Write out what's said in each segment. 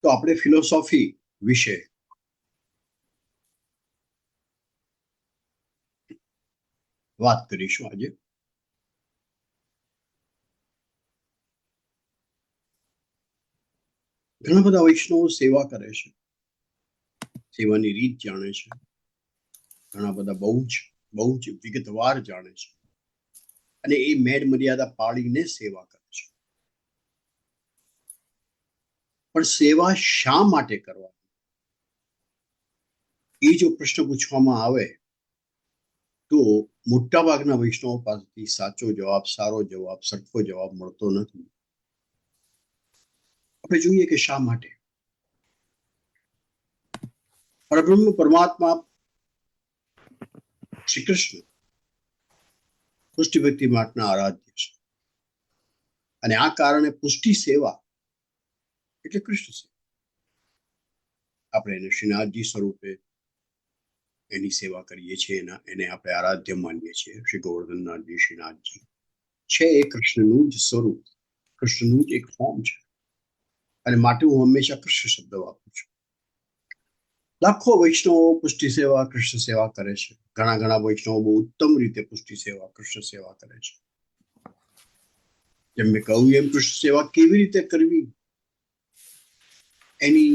તો આપણે ફિલોસોફી વિશે વાત કરીશું આજે. ઘણા બધા વૈષ્ણવો સેવા કરે છે, સેવાની રીત જાણે છે, ઘણા બધા બહુ જ વિગતવાર જાણે છે અને એ મેડ મર્યાદા પાળીને સેવા કરે છે. પણ સેવા શા માટે કરવાની, એ જો પ્રશ્ન પૂછવામાં આવે તો મોટાભાગના વૈષ્ણવો પાસેથી સાચો જવાબ, સારો જવાબ, સરખો જવાબ મળતો નથી. આપણે જોઈએ કે શા માટે. પરબ્રહ્મ પરમાત્મા શ્રી કૃષ્ણ પુષ્ટિ ભક્તિ માર્ગના આરાધ્ય છે અને આ કારણે પુષ્ટિ સેવા એટલે કૃષ્ણ સેવા. આપણે એને શ્રીનાથજી સ્વરૂપે એની સેવા કરીએ છીએ, એને આપણે આરાધ્ય માનીએ છીએ. શ્રી ગોવર્ધનનાથજી, શ્રીનાથજી છે એ કૃષ્ણનું જ સ્વરૂપ, કૃષ્ણનું જ એક ફોર્મ છે અને માટે હું હંમેશા કૃષ્ણ શબ્દ વાપરું છું. લાખો વૈષ્ણવો પુષ્ટિ સેવા, કૃષ્ણ સેવા કરે છે. ઘણા વૈષ્ણવો બહુ ઉત્તમ રીતે પુષ્ટિ સેવા, કૃષ્ણ સેવા કરે છે. જેમ મેં કહ્યું એમ કૃષ્ણ સેવા કેવી રીતે કરવી એની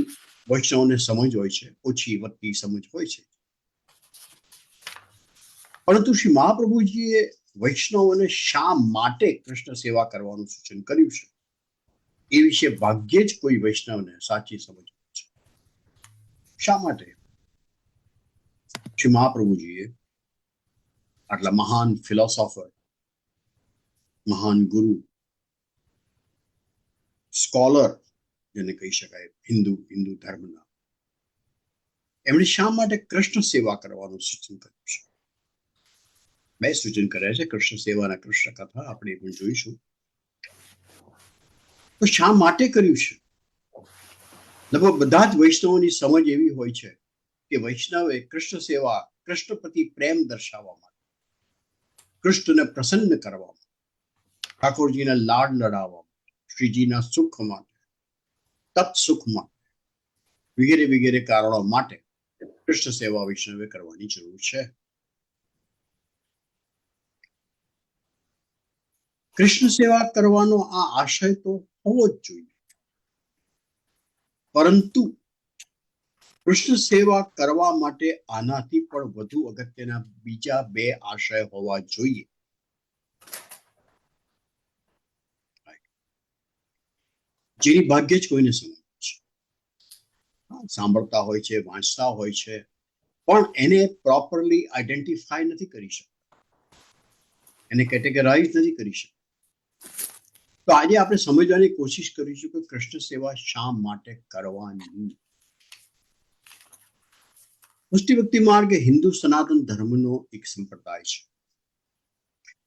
વૈષ્ણવને સમજ હોય છે, ઓછી વધતી સમજ હોય છે. પરંતુ શ્રી મહાપ્રભુજીએ વૈષ્ણવોને શા માટે કૃષ્ણ સેવા કરવાનું સૂચન કર્યું છે એ વિશે ભાગ્યે જ કોઈ વૈષ્ણવને સાચી સમજ છે. શા માટે શ્રી મહાપ્રભુજીએ આટલા મહાન ફિલોસોફર, મહાન ગુરુ, સ્કોલર જેને કહી શકાય હિન્દુ ધર્મના, એમણે શા માટે કૃષ્ણ સેવા કરવાનું સૂચન કર્યું છે? બે સૂચન કર્યા છે, કૃષ્ણ સેવાના કૃષ્ણ કથા આપણે પણ જોઈશું. તો શા માટે કર્યું છે? લગભગ બધા જ વૈષ્ણવોની સમજ એવી હોય છે કે વૈષ્ણવે કૃષ્ણ સેવા, કૃષ્ણ પ્રતિ પ્રેમ દર્શાવવા માટે, કૃષ્ણને પ્રસન્ન કરવા માટે, ઠાકોરજીને લાડ લડાવવા માટે, શ્રીજીના સુખ માટે, તત્ સુખ માટે, વગેરે કારણો માટે કૃષ્ણ સેવા વૈષ્ણવે કરવાની જરૂર છે. કૃષ્ણ સેવા કરવાનો આ આશય તો હોવો જ જોઈએ, પરંતુ કૃષ્ણ સેવા કરવા માટે આનાથી પણ વધુ અગત્યના બીજા બે આશય હોવા જોઈએ. જેની ભાગ્યે જ કોઈને સમજ છે. સાંભળતા હોય છે, વાંચતા હોય છે, પણ એને પ્રોપરલી આઈડેન્ટિફાય નથી કરી શકતા, એને કેટેગરાઇઝ નથી કરી શકતા. તો આજે આપણે સમજવાની કોશિશ કરીશું કે કૃષ્ણ સેવા શા માટે કરવાની. પુષ્ટિ ભક્તિ માર્ગ એ હિન્દુ સનાતન ધર્મનો એક સંપ્રદાય છે,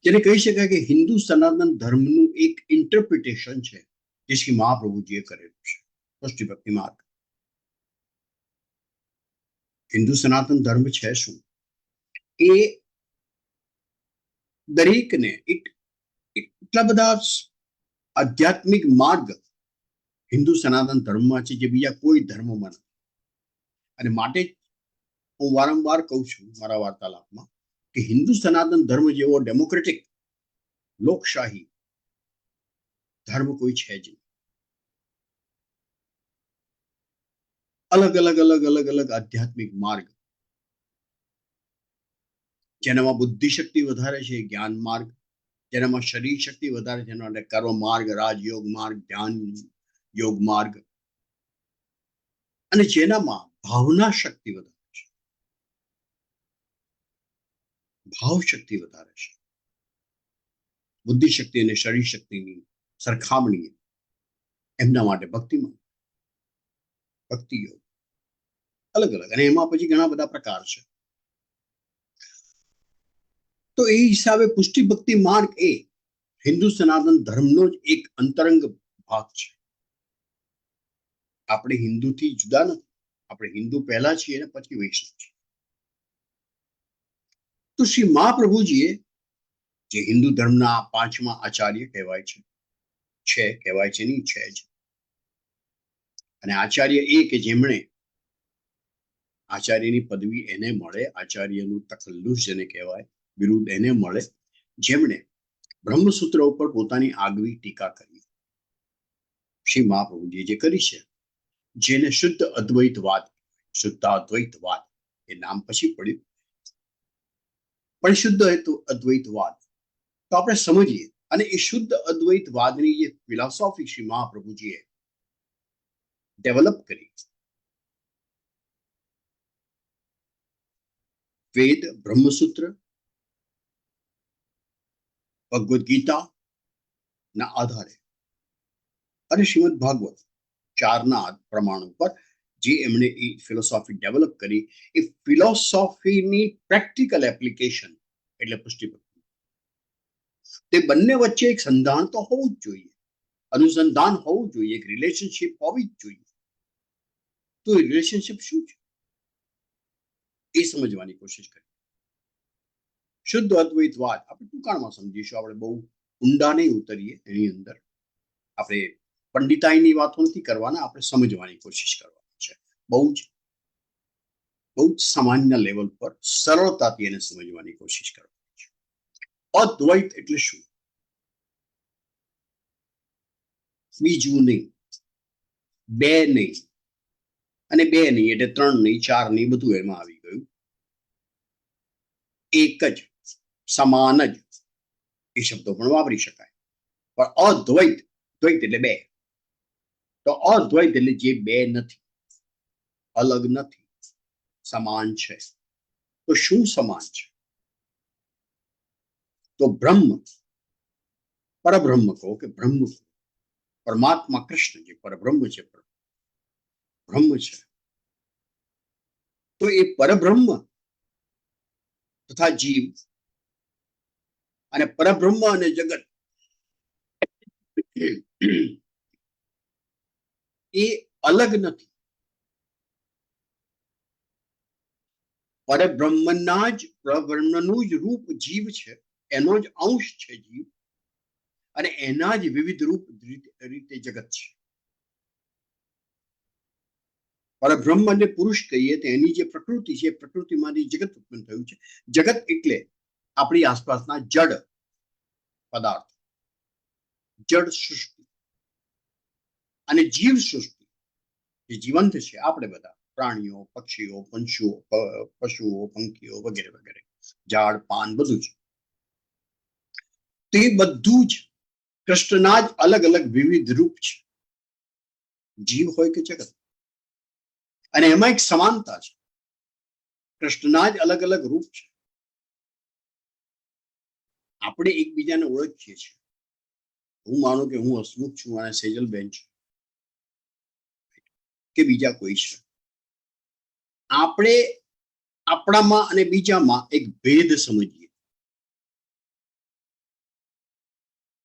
જેને કહી શકાય કે હિન્દુ સનાતન ધર્મનું એક ઇન્ટરપ્રિટેશન છે જે શ્રી મહાપ્રભુજીએ કરેલું છે. પુષ્ટિ ભક્તિ માર્ગ હિન્દુ સનાતન ધર્મ છે શું? એ દરેકને એટલા બધા આધ્યાત્મિક માર્ગ હિન્દુ સનાતન ધર્મમાં છે જે બીજા કોઈ ધર્મમાં નથી. અને માટે હું વારંવાર કહું છું મારા વાર્તાલાપમાં કે હિન્દુ સનાતન ધર્મ જેવો ડેમોક્રેટિક, લોકશાહી ધર્મ કોઈ છે જ નહીં. અલગ આધ્યાત્મિક માર્ગ, જેનામાં બુદ્ધિ શક્તિ વધારે છે જ્ઞાન માર્ગ, જેનામાં શરીર શક્તિ વધારે છે એના કર્મ માર્ગ, રાજયોગ માર્ગ, ધ્યાન યોગ માર્ગ, અને જેનામાં ભાવના શક્તિ વધારે છે, ભાવ શક્તિ વધારે છે. બુદ્ધિ શક્તિ અને શરીર શક્તિની સરખામણી એમના માટે ભક્તિ યોગ અલગ અને એમાં પછી ઘણા બધા પ્રકાર છે. તો એ હિસાબે પુષ્ટિ ભક્તિ માર્ગ એ હિન્દુ સનાતન ધર્મનો જ એક અંતરંગ ભાગ છે. આપણે હિન્દુથી જુદા નથી, આપણે હિન્દુ પહેલા છીએ અને પછી વૈષ્ણવ છીએ. તો શ્રી મહાપ્રભુજીએ જે હિન્દુ ધર્મના પાંચમા આચાર્ય કહેવાય છે નહીં, છે જ, અને આચાર્ય એ કે જેમણે આચાર્યની પદવી એને મળે, આચાર્યનું તકલ્લુસ જેને કહેવાય, બિરુદ એને મળે જેમણે બ્રહ્મસૂત્ર ઉપર પોતાની આગવી ટીકા કરી, શ્રી મહાપ્રભુજીએ જે કરી છે, જેને શુદ્ધ અદ્વૈતવાદ, શુદ્ધાદ્વૈતવાદ એ નામ પછી પડ્યું, પણ શુદ્ધ અદ્વૈતવાદ તો આપણે સમજીએ. અને એ શુદ્ધ અદ્વૈતવાદની જે ફિલોસોફી શ્રી મહાપ્રભુજીએ ડેવલપ કરી, વેદ, બ્રહ્મસૂત્ર, ભગવદ્ ગીતા ના આધારે અને શ્રીમદ ભાગવત ચારના પ્રમાણ ઉપર જે એમણે એ ફિલોસોફી ડેવલપ કરી, એ ફિલોસોફીની પ્રેક્ટિકલ એપ્લિકેશન એટલે પુષ્ટિભક્તિ. તે બંને વચ્ચે એક સંધાન તો હોવું જ જોઈએ, અનુસંધાન હોવું જોઈએ, એક રિલેશનશિપ હોવી જ જોઈએ. તો એ રિલેશનશિપ શું છે એ સમજવાની કોશિશ કરી. શુદ્ધ અદ્વૈતવાદ આપણે ટૂંકાણમાં સમજીશું, આપણે બહુ ઊંડા નહીં ઉતરીએ એની અંદર. આપણે પંડિતાઈની વાતો નથી કરવાના, આપણે સમજવાની કોશિશ કરવાની છે. બહુ જ સામાન્ય લેવલ પર સરળતાથી એને સમજવાની કોશિશ કરવાની છે. અદ્વૈત એટલે શું? બીજું નહીં, બે નહીં, અને બે નહીં એટલે ત્રણ નહીં, ચાર નહીં, બધું એમાં આવી ગયું. એક જ, સમાન જ, એ શબ્દો પણ વાપરી શકાય. પણ અદ્વૈત, દ્વૈત એટલે બે. તો અદ્વૈત એટલે જે બે નથી, અલગ નથી, સમાન છે. તો શું સમાન છે? તો બ્રહ્મ, પરબ્રહ્મ કહો કે બ્રહ્મ, પરમાત્મા કૃષ્ણ જે પરબ્રહ્મ છે, બ્રહ્મ છે. તો એ પરબ્રહ્મ તથા જીવ અને પરબ્રહ્મ અને જગત એ અલગ નથી. પરબ્રહ્મના જ, પરબ્રહ્મનું જ રૂપ જીવ છે, એનો જ અંશ છે જીવ, અને એના જ વિવિધ રૂપ રીતે જગત છે. પરબ્રહ્મ અને પુરુષ કહીએ તો એની જે પ્રકૃતિ છે, પ્રકૃતિમાંથી જગત ઉત્પન્ન થયું છે. જગત એટલે આપણી આસપાસના જડ પદાર્થ, જડ સૃષ્ટિ, અને જીવ સૃષ્ટિ જે જીવંત છે, આપણે બધા પ્રાણીઓ, પક્ષીઓ, પશુઓ, પંખીઓ વગેરે વગેરે, ઝાડ પાન બધું જ. તે બધું જ કૃષ્ણના જ અલગ અલગ વિવિધ રૂપ છે, જીવ હોય કે જગત. અને એમાં એક સમાનતા છે, કૃષ્ણના જ અલગ અલગ રૂપ છે. આપણે એકબીજાને ઓળખીએ છીએ. હું માનું કે હું હસમુખ છું અને સેજલબેન છે કે બીજા કોઈ છે. આપણે આપણામાં અને બીજામાં એક ભેદ સમજીએ.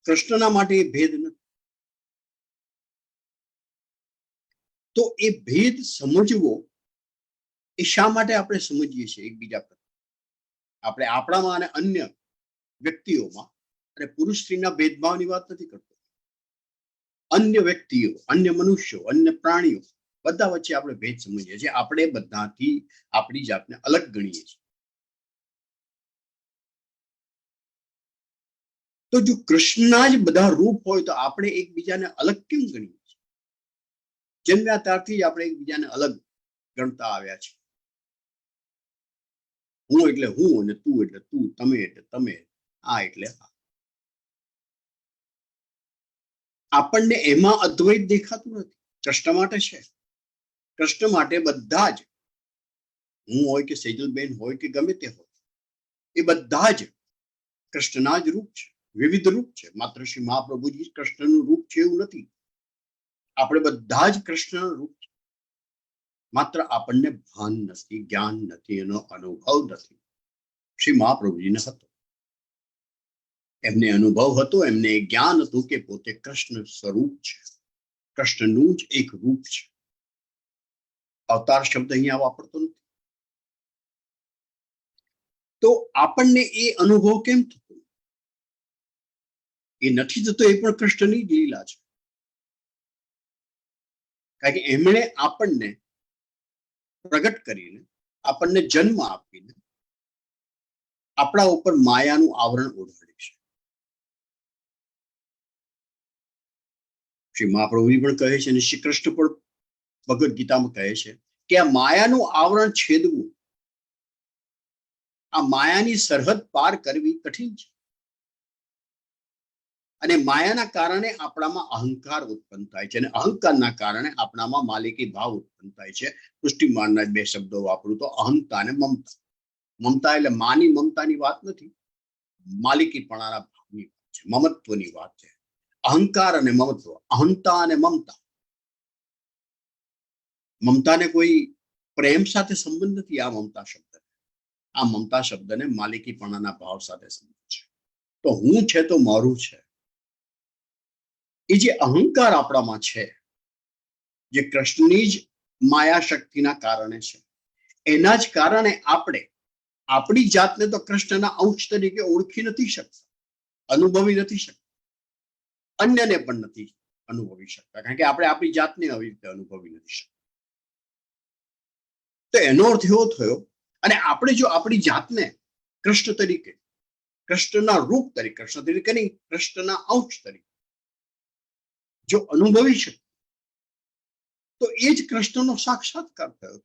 કૃષ્ણના માટે એ ભેદ નથી. તો એ ભેદ સમજવો એ શા માટે આપણે સમજીએ છીએ એકબીજા પર? આપણે આપણામાં અને અન્ય વ્યક્તિઓમાં, અને પુરુષ સ્ત્રીના ભેદભાવની વાત નથી કરતો, અન્ય વ્યક્તિઓ, અન્ય મનુષ્યો, અન્ય પ્રાણીઓ, બધા વચ્ચે આપણે ભેદ સમજીએ છીએ. આપણે બધાથી આપણી જાતને અલગ ગણીએ છીએ. તો જો કૃષ્ણના જ બધા રૂપ હોય તો આપણે એકબીજાને અલગ કેમ ગણીએ છીએ? જન્મ્યા ત્યારથી જ આપણે એકબીજાને અલગ ગણતા આવ્યા છે. હું એટલે હું, અને તું એટલે તું, તમે એટલે તમે, આ એટલે આ. આપણને એમાં અદ્વૈત દેખાતું નથી. કૃષ્ણ માટે છે. કૃષ્ણ માટે બધા જ, હું હોય કે સેજલબેન હોય કે ગમે તે હોય, એ બધા જ કૃષ્ણના જ રૂપ છે, વિવિધ રૂપ છે. માત્ર શ્રી મહાપ્રભુજી કૃષ્ણનું રૂપ છે એવું નથી. આપણે બધા જ કૃષ્ણનું રૂપ છે, માત્ર આપણને ભાન નથી, જ્ઞાન નથી, એનો અનુભવ નથી. શ્રી મહાપ્રભુજીને હતો, એમને અનુભવ હતો, એમને જ્ઞાન હતું કે પોતે કૃષ્ણ સ્વરૂપ છે, કૃષ્ણનું જ એક રૂપ છે. અવતાર શબ્દ અહીંયા વાપરતો નથી. તો આપણને એ અનુભવ કેમ થતો? એ નથી થતો, એ પણ કૃષ્ણની જ લીલા છે. કારણ કે એમણે આપણને પ્રગટ કરીને, આપણને જન્મ આપીને આપણા ઉપર માયાનું આવરણ ઓઢાડ્યું છે. શ્રી મહાપ્રભુજી પણ કહે છે અને શ્રી કૃષ્ણ પણ ભગવદ ગીતામાં કહે છે કે આ માયાનું આવરણ છેદવું, આ માયાની સરહદ પાર કરવી કઠિન છે. અને માયાના કારણે આપણામાં અહંકાર ઉત્પન્ન થાય છે અને અહંકારના કારણે આપણામાં માલિકી ભાવ ઉત્પન્ન થાય છે. પુષ્ટિમાનના બે શબ્દો વાપરું તો અહંતા અને મમતા. મમતા એટલે માની મમતાની વાત નથી, માલિકીપણાના ભાવની વાત છે, મમત્વની વાત છે. અહંકાર અને મમત્વ, અહંતા અને મમતા. મમતાને કોઈ પ્રેમ સાથે સંબંધ નથી. આ મમતા શબ્દ, આ મમતા શબ્દને માલિકીપણાના ભાવ સાથે સંબંધ છે. તો હું છે તો મારું છે, એ જે અહંકાર આપણામાં છે, જે કૃષ્ણની જ માયા શક્તિના કારણે છે, એના જ કારણે આપણે આપણી જાતને તો કૃષ્ણના અંશ તરીકે ઓળખી નથી શકતા, અનુભવી નથી શકતા, અન્યને પણ નથી અનુભવી શકતા, કારણ કે આપણે આપણી જાતને આવી રીતે અનુભવી નથી શકતા. તો એનો અર્થ એવો થયો, અને આપણે જો આપણી જાતને કૃષ્ણ તરીકે, કૃષ્ણના રૂપ તરીકે, કૃષ્ણ તરીકે નહીં, કૃષ્ણના અંશ તરીકે જો અનુભવી શકે, તો એ જ કૃષ્ણનો સાક્ષાત્કાર થયો.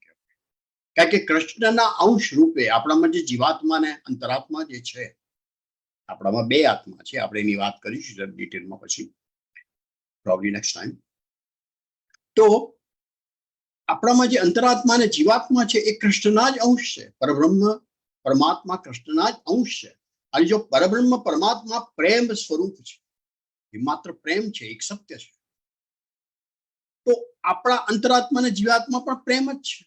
કારણ કે કૃષ્ણના અંશ રૂપે આપણામાં જે જીવાત્મા ને અંતરાત્મા જે છે, આપણામાં બે આત્મા છે. આપણે એની વાત કરીશું ડિટેલમાં પછી, પ્રોબ્લી નેક્સ્ટ ટાઈમ. તો આપણામાં જે અંતરાત્મા અને જીવાત્મા છે, એ કૃષ્ણના જ અંશ છે. પરબ્રહ્મ પરમાત્મા કૃષ્ણના જ અંશ છે. અને જો પરબ્રહ્મ પરમાત્મા પ્રેમ સ્વરૂપ છે, એ માત્ર પ્રેમ છે, એક સત્ય છે, તો આપણા અંતરાત્મા અને જીવાત્મા પણ પ્રેમ જ છે.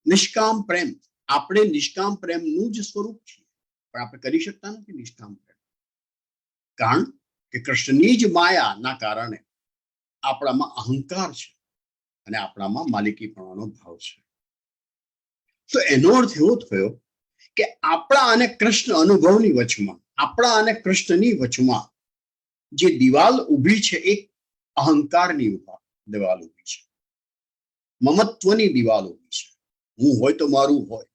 નિષ્કામ પ્રેમ. આપણે નિષ્કામ પ્રેમનું જ સ્વરૂપ છે, પણ આપણે કરી શકતા નથી નિષ્કામ પ્રેમ, કારણ કે કૃષ્ણની જ માયાના કારણે આપણામાં અહંકાર છે અને આપણામાં માલિકીપણાનો ભાવ છે. તો એનો અર્થ એવો થયો કે આપણા અને કૃષ્ણ અનુભવની વચમાં, આપણા અને કૃષ્ણની વચમાં જે દિવાલ ઊભી છે, એ અહંકારની દિવાલ ઊભી છે, મમત્વની દિવાલ ઊભી છે. હું હોય તો મારું હોય,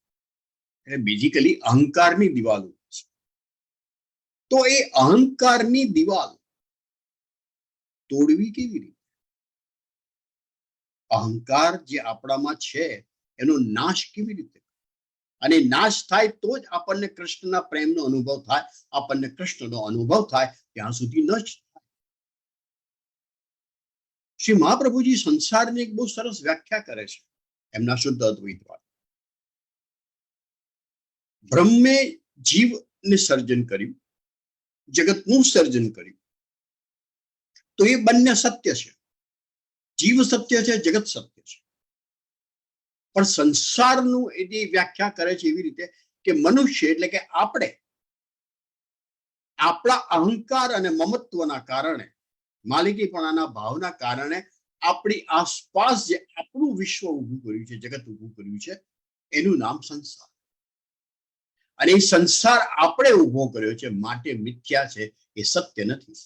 એટલે બેઝિકલી અહંકારની દિવાલ ઊભી છે. તો એ અહંકારની દિવાલ તોડવી કેવી રીતે? અહંકાર જે આપણામાં છે એનો નાશ કેવી રીતે? અને નાશ થાય તો જ આપણને કૃષ્ણના પ્રેમનો અનુભવ થાય, આપણને કૃષ્ણનો અનુભવ થાય, ત્યાં સુધી ન જ થાય. શ્રી મહાપ્રભુજી સંસારની એક બહુ સરસ વ્યાખ્યા કરે છે એમના શુદ્ધ અદ્વૈતવાદ. બ્રહ્મે જીવને સર્જન કર્યું, જગતનું સર્જન કર્યું, તો એ બંને સત્ય છે. જીવ સત્ય છે, જગત સત્ય છે. પણ સંસારનું એની વ્યાખ્યા કરે છે એવી રીતે કે મનુષ્ય એટલે કે આપણે આપણા અહંકાર અને મમત્વના કારણે, માલિકીપણાના ભાવના કારણે આપણી આસપાસ જે આપણું વિશ્વ ઊભું કર્યું છે, જગત ઊભું કર્યું છે, એનું નામ સંસાર. અને એ સંસાર આપણે ઊભો કર્યો છે, માટે મિથ્યા છે, એ સત્ય નથી.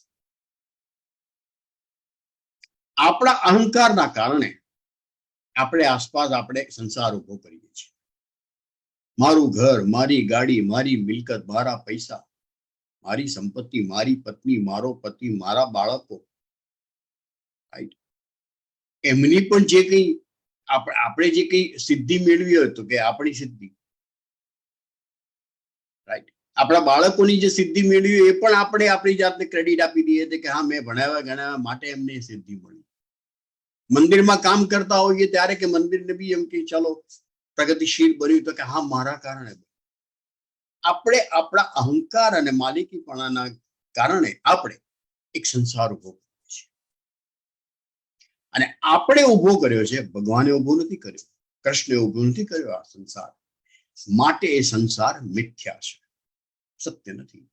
આપણા અહંકારના કારણે આપણે આસપાસ આપણે સંસાર ઊભો કરીએ છીએ. મારું ઘર, મારી ગાડી, મારી મિલકત, મારા પૈસા, મારી સંપત્તિ, મારી પત્ની, મારો પતિ, મારા બાળકો, એમની પણ જે કંઈ આપણે જે કંઈ સિદ્ધિ મેળવી હોય તો કે આપણી સિદ્ધિ, રાઈટ, આપણા બાળકોની જે સિદ્ધિ મેળવી એ પણ આપણે આપણી જાતને ક્રેડિટ આપી દઈએ કે હા, મેં ભણાવ્યા ગણાવ્યા માટે એમને સિદ્ધિ મળી. મંદિરમાં કામ કરતા હોઈએ ત્યારે કે મંદિરને બી એમ કે ચલો પ્રગતિશીલ બન્યું તો કે હા, મારા કારણે. આપણે આપણા અહંકાર અને માલિકીપણાના કારણે આપણે એક સંસાર ઉભો કર્યો છે. અને આપણે ઉભો કર્યો છે, ભગવાને ઉભો નથી કર્યો, કૃષ્ણે ઉભો નથી કર્યો આ સંસાર. માટે એ સંસાર મિથ્યા છે, સત્ય નથી.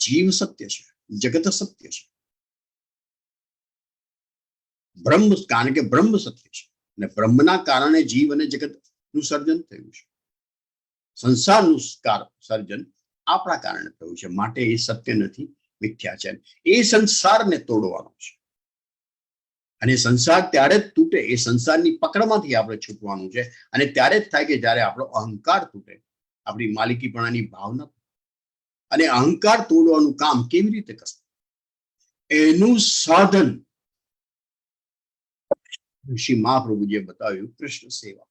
જીવ સત્ય છે, જગત સત્ય છે, બ્રહ્મ, કારણ કે બ્રહ્મ સત્ય છે અને બ્રહ્મના કારણે જીવ અને જગતનું સર્જન થયું છે. સંસારનું સર્જન આપણા કારણે થયું છે, માટે એ સત્ય નથી, મિથ્યા છે. એ સંસારને તોડવાનો છે. અને સંસાર ત્યારે જ તૂટે, એ સંસારની પકડમાંથી આપણે છૂટવાનું છે. અને ત્યારે જ થાય કે જ્યારે આપણો અહંકાર તૂટે, આપણી માલિકીપણાની ભાવના. અને અહંકાર તોડવાનું કામ કેવી રીતે કરવું, એનું સાધન શ્રી મહાપ્રભુજીએ બતાવ્યું, કૃષ્ણ સેવા.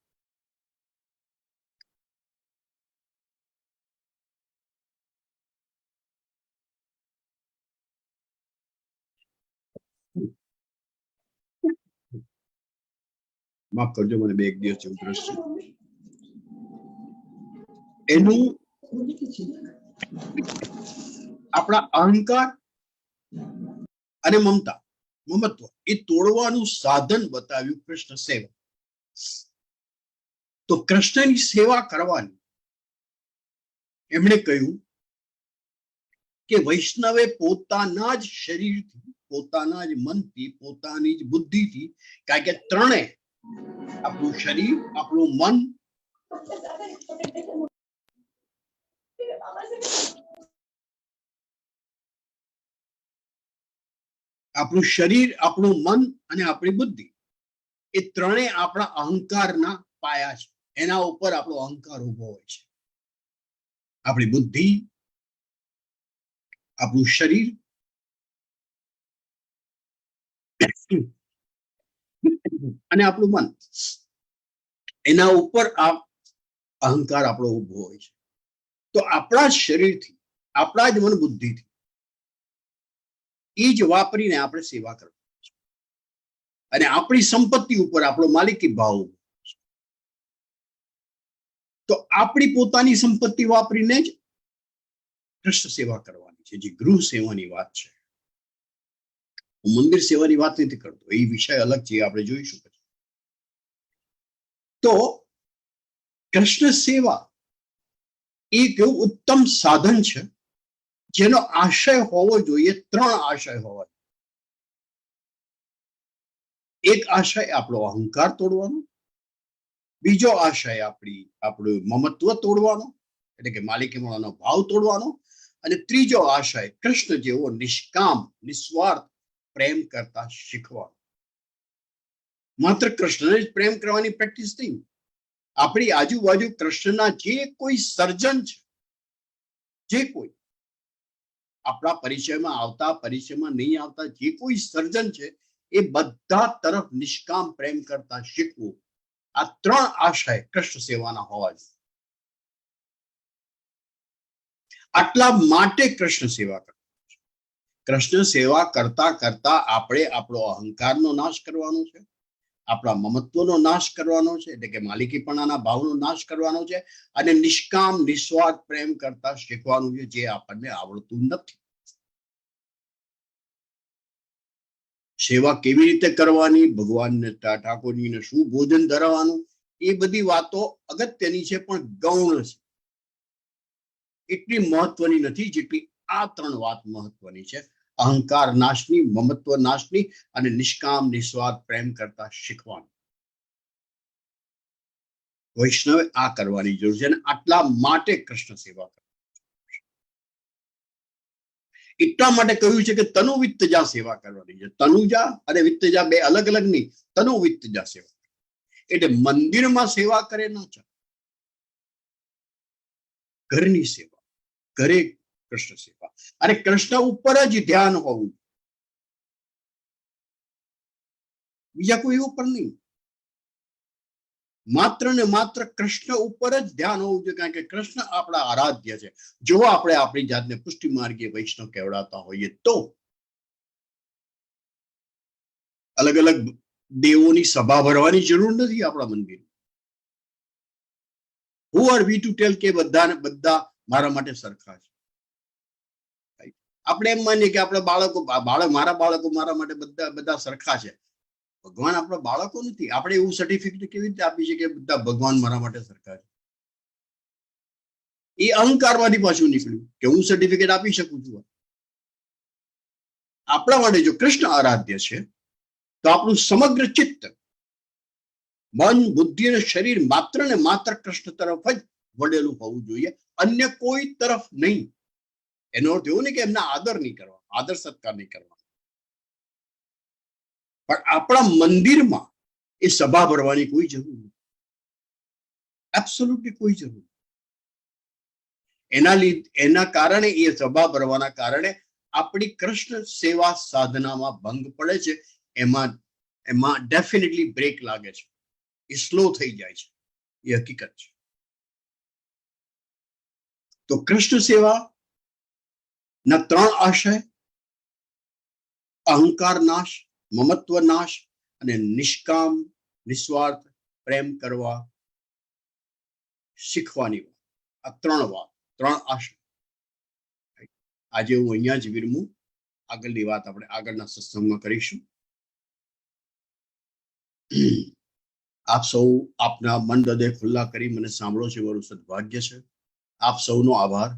માફ કરજો, મને 2 દિવસ ઉધરસ છે. એનું આપણા અહંકાર અને મમત્વ એ તોડવાનું સાધન બતાવ્યું, કૃષ્ણ સેવા. તો કૃષ્ણની સેવા કરવાની એમણે કહ્યું કે વૈષ્ણવે પોતાના જ શરીરથી, પોતાના જ મનથી, પોતાની જ બુદ્ધિથી, કારણ કે ત્રણે, આપણું શરીર, આપણું મન, આપણું શરીર, આપણું મન અને આપણી બુદ્ધિ, એ ત્રણે આપણા અહંકારના પાયા છે. એના ઉપર આપણો અહંકાર ઉભો હોય છે. આપણી બુદ્ધિ, આપણું શરીર અને આપણું મન, એના ઉપર આ અહંકાર આપણો ઉભો હોય છે. તો આપણા શરીરથી, આપણા જ મન બુદ્ધિથી એ જ વાપરીને આપણે સેવા કરવી છે. અને આપણી સંપત્તિ ઉપર આપણો માલિકી ભાવ. તો આપણી પોતાની સંપત્તિ વાપરીને જ કૃષ્ણ સેવા કરવાની છે, જે ગૃહ સેવાની વાત છે. હું મંદિર સેવાની વાત નથી કરતો, એ વિષય અલગ છે, આપણે જોઈશું. તો કૃષ્ણ સેવા એ કેવું ઉત્તમ સાધન છે, જેનો આશય હોવો જોઈએ, 3 આશય હોવા જોઈએ. એક આશય આપણો અહંકાર તોડવાનો, બીજો આશય આપણું મમત્વ તોડવાનો, એટલે કે માલિકીપણાનો ભાવ તોડવાનો, અને ત્રીજો આશય કૃષ્ણ જેવો નિષ્કામ, નિસ્વાર્થ પ્રેમ કરતા શીખવાનો. માત્ર કૃષ્ણને જ પ્રેમ કરવાની પ્રેક્ટિસ નહીં, આપણી આજુબાજુ કૃષ્ણના જે કોઈ સર્જન છે, જે કોઈ આપણા પરિચયમાં આવતા, પરિચયમાં નહીં આવતા જે કોઈ સર્જન છે, એ બધા તરફ નિષ્કામ પ્રેમ કરતા શીખવું. આ 3 આશય કૃષ્ણ સેવાના હોવા જોઈએ. આટલા માટે કૃષ્ણ સેવા કરતા. કૃષ્ણ સેવા કરતા કરતા આપણે આપણો અહંકારનો નાશ કરવાનો છે, આપણા મમત્વનો નાશ કરવાનો છે, એટલે કે માલિકીપણાના ભાવનો નાશ કરવાનો છે, અને નિષ્કામ, નિસ્વાર્થ પ્રેમ કરતા શીખવાનું છે, જે આપણને આવડતું નથી. સેવા કેવી રીતે કરવાની, ભગવાનને, ઠાકોરજીને શું ભોજન ધરાવવાનું, એ બધી વાતો અગત્યની છે, પણ ગૌણ છે. એટલી મહત્વની નથી જેટલી આ 3 વાત મહત્વની છે. અહંકાર નાશની, મમત્વ નાશની, અને નિષ્કામ, નિસ્વાર્થ પ્રેમ કરતા શીખવાનું. વૈષ્ણવે આ કરવાની જરૂર છે, અને આટલા માટે કૃષ્ણ સેવા કરવી. એટલા માટે કહ્યું છે કે તનુ વિત્તજા સેવા કરવાની છે. તનુજા અને વિત્તજા 2 અલગ અલગ નહીં, તનુ વિત્તજા સેવા. એટલે મંદિરમાં સેવા કરે ન ચાલે, ઘરની સેવા, ઘરે કૃષ્ણ સેવા, અને કૃષ્ણ ઉપર જ ધ્યાન હોવું, બીજા કોઈ ઉપર નહીં. માત્ર ને માત્ર કૃષ્ણ ઉપર જ ધ્યાન હોવું જોઈએ, કારણ કે કૃષ્ણ આપણા આરાધ્ય છે. જો આપણે આપણી જાતને પુષ્ટિ માર્ગીય વૈષ્ણવ કહેવડાતા હોઈએ તો અલગ અલગ દેવોની સભા ભરવાની જરૂર નથી આપણા મંદિર. Who are we to tell કે બધા મારા માટે સરખા છે? આપણે એમ માનીએ કે આપણા મારા બાળકો મારા માટે બધા સરખા છે. ભગવાન આપણા બાળકો નથી. આપણે એવું સર્ટિફિકેટ કેવી રીતે આપી છે કે બધા ભગવાન મારા માટે સરખા છે? એ અહંકારમાંથી પાછું નીકળ્યું કે હું સર્ટિફિકેટ આપી શકું છું. આપણા માટે જો કૃષ્ણ આરાધ્ય છે, તો આપણું સમગ્ર ચિત્ત, મન, બુદ્ધિ અને શરીર માત્ર ને માત્ર કૃષ્ણ તરફ જ વળેલું હોવું જોઈએ, અન્ય કોઈ તરફ નહીં. એનો અર્થ એવો નહીં કે એમના આદર નહીં કરવા, આદર સત્કાર નહીં કરવાનો. પણ આપણા મંદિરમાં એ સભા ભરવાની કોઈ જરૂર નથી, એબ્સોલ્યુટલી કોઈ જરૂર નથી. એના કારણે એ સભા ભરવાના કારણે આપણી કૃષ્ણ સેવા સાધનામાં ભંગ પડે છે. એમાં ડેફિનેટલી બ્રેક લાગે છે, એ સ્લો થઈ જાય છે, એ હકીકત છે. તો કૃષ્ણ સેવા ના 3 આશય: અહંકાર નાશ, મમત્વ નાશ અને નિષ્કામ નિસ્વાર્થ પ્રેમ કરવા શીખવાની વાત. આ 3 આશય. આજે હું અહીંયા જ વિરમું. આગળની વાત આપણે આગળના સત્સંગમાં કરીશું. આપ સૌ આપના મન હૃદય ખુલ્લા કરી મને સાંભળો છો, મારું સદભાગ્ય છે. આપ સૌનો આભાર.